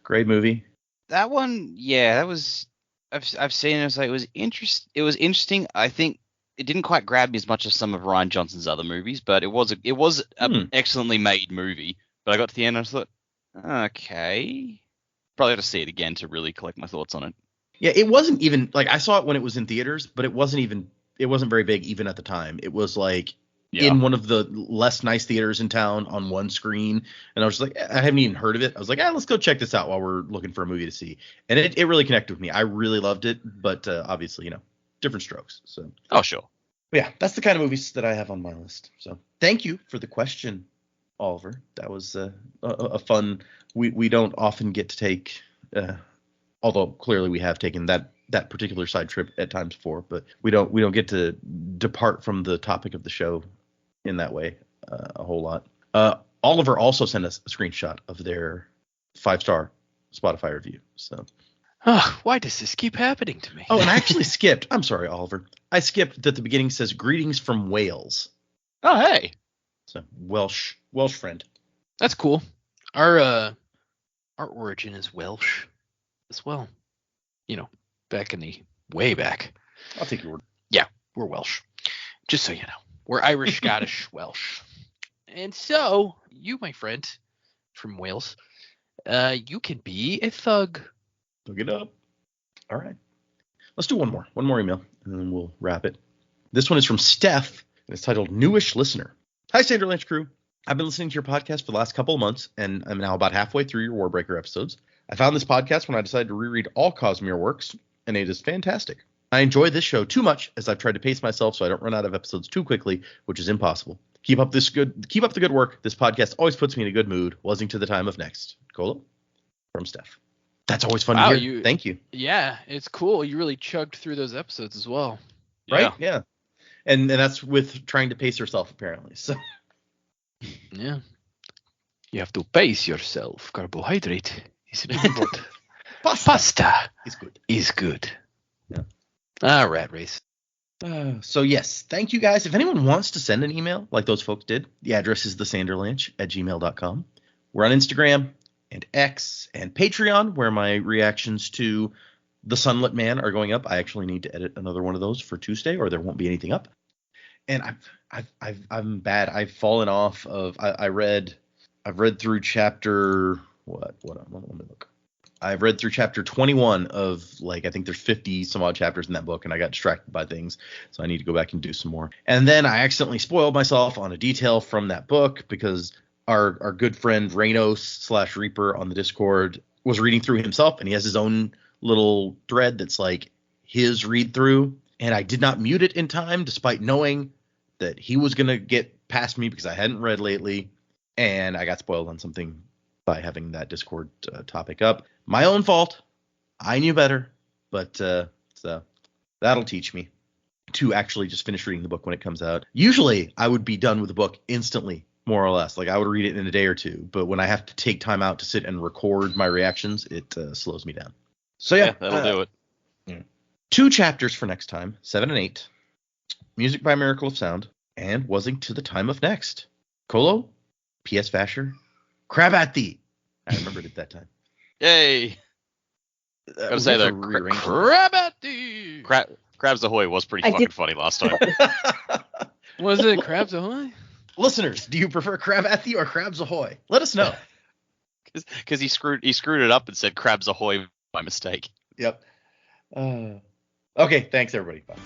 great movie. That one, yeah, that was. I've seen it. It was interesting. I think it didn't quite grab me as much as some of Rian Johnson's other movies, but it was an excellently made movie. But I got to the end and I thought, okay, probably have to see it again to really collect my thoughts on it. Yeah, it wasn't even like I saw it when it was in theaters, but it wasn't very big even at the time. It was like in one of the less nice theaters in town on one screen, and I was just like, I haven't even heard of it. I was like, let's go check this out while we're looking for a movie to see, and it really connected with me. I really loved it, but obviously, different strokes. So Sure. Yeah, that's the kind of movies that I have on my list. So thank you for the question, Oliver. That was a fun. We don't often get to take, although clearly we have taken that particular side trip at times before, but we don't get to depart from the topic of the show in that way a whole lot. Oliver also sent us a screenshot of their 5-star Spotify review. So. Why does this keep happening to me? Oh, and I actually skipped. I'm sorry, Oliver. I skipped that the beginning says greetings from Wales. Oh, hey. So Welsh friend. That's cool. Our origin is Welsh as well. Back in the way back. I'll take your word. Yeah, we're Welsh. Just so you know. We're Irish, Scottish, Welsh. And so, you, my friend, from Wales, you can be a thug. Look it up. All right. Let's do one more email, and then we'll wrap it. This one is from Steph, and it's titled Newish Listener. Hi, Sanderlanche crew. I've been listening to your podcast for the last couple of months, and I'm now about halfway through your Warbreaker episodes. I found this podcast when I decided to reread all Cosmere works, and it is fantastic. I enjoy this show too much, as I've tried to pace myself so I don't run out of episodes too quickly, which is impossible. Keep up the good work. This podcast always puts me in a good mood. Listening to the time of next. Colo? From Steph. That's always fun to hear. Thank you. Yeah, it's cool. You really chugged through those episodes as well. Right? Yeah. And that's with trying to pace yourself, apparently. So. Yeah. You have to pace yourself. Carbohydrate is important. Pasta is good. Yeah. Rat race. So yes, thank you guys. If anyone wants to send an email like those folks did, the address is thesanderlanche@gmail.com. We're on Instagram and X and Patreon, where my reactions to The Sunlit Man are going up. I actually need to edit another one of those for Tuesday, or there won't be anything up. And I'm bad. I've fallen off of. I read I've read through chapter what? Let me look. I've read through chapter 21 of I think there's 50 some odd chapters in that book, and I got distracted by things, so I need to go back and do some more. And then I accidentally spoiled myself on a detail from that book because our good friend Reynos / Reaper on the Discord was reading through himself, and he has his own little thread that's his read through, and I did not mute it in time despite knowing that he was going to get past me because I hadn't read lately, and I got spoiled on something by having that Discord topic up. My own fault. I knew better, but so that'll teach me to actually just finish reading the book when it comes out. Usually I would be done with the book instantly, more or less. I would read it in a day or two, but when I have to take time out to sit and record my reactions, it slows me down. So yeah, that'll do it. 2 chapters for next time, 7 and 8. Music by Miracle of Sound, and Wasing to the Time of Next. Colo, P.S. Vasher, Crab at Thee. I remembered it that time. Yay! Gotta say that Crab at thee. Crabs Ahoy was pretty fucking funny last time. Was it Crabs Ahoy? Listeners, do you prefer Crab at Thee or Crabs Ahoy? Let us know. Because he screwed it up and said Crabs Ahoy by mistake. Yep. Okay, thanks everybody. Bye.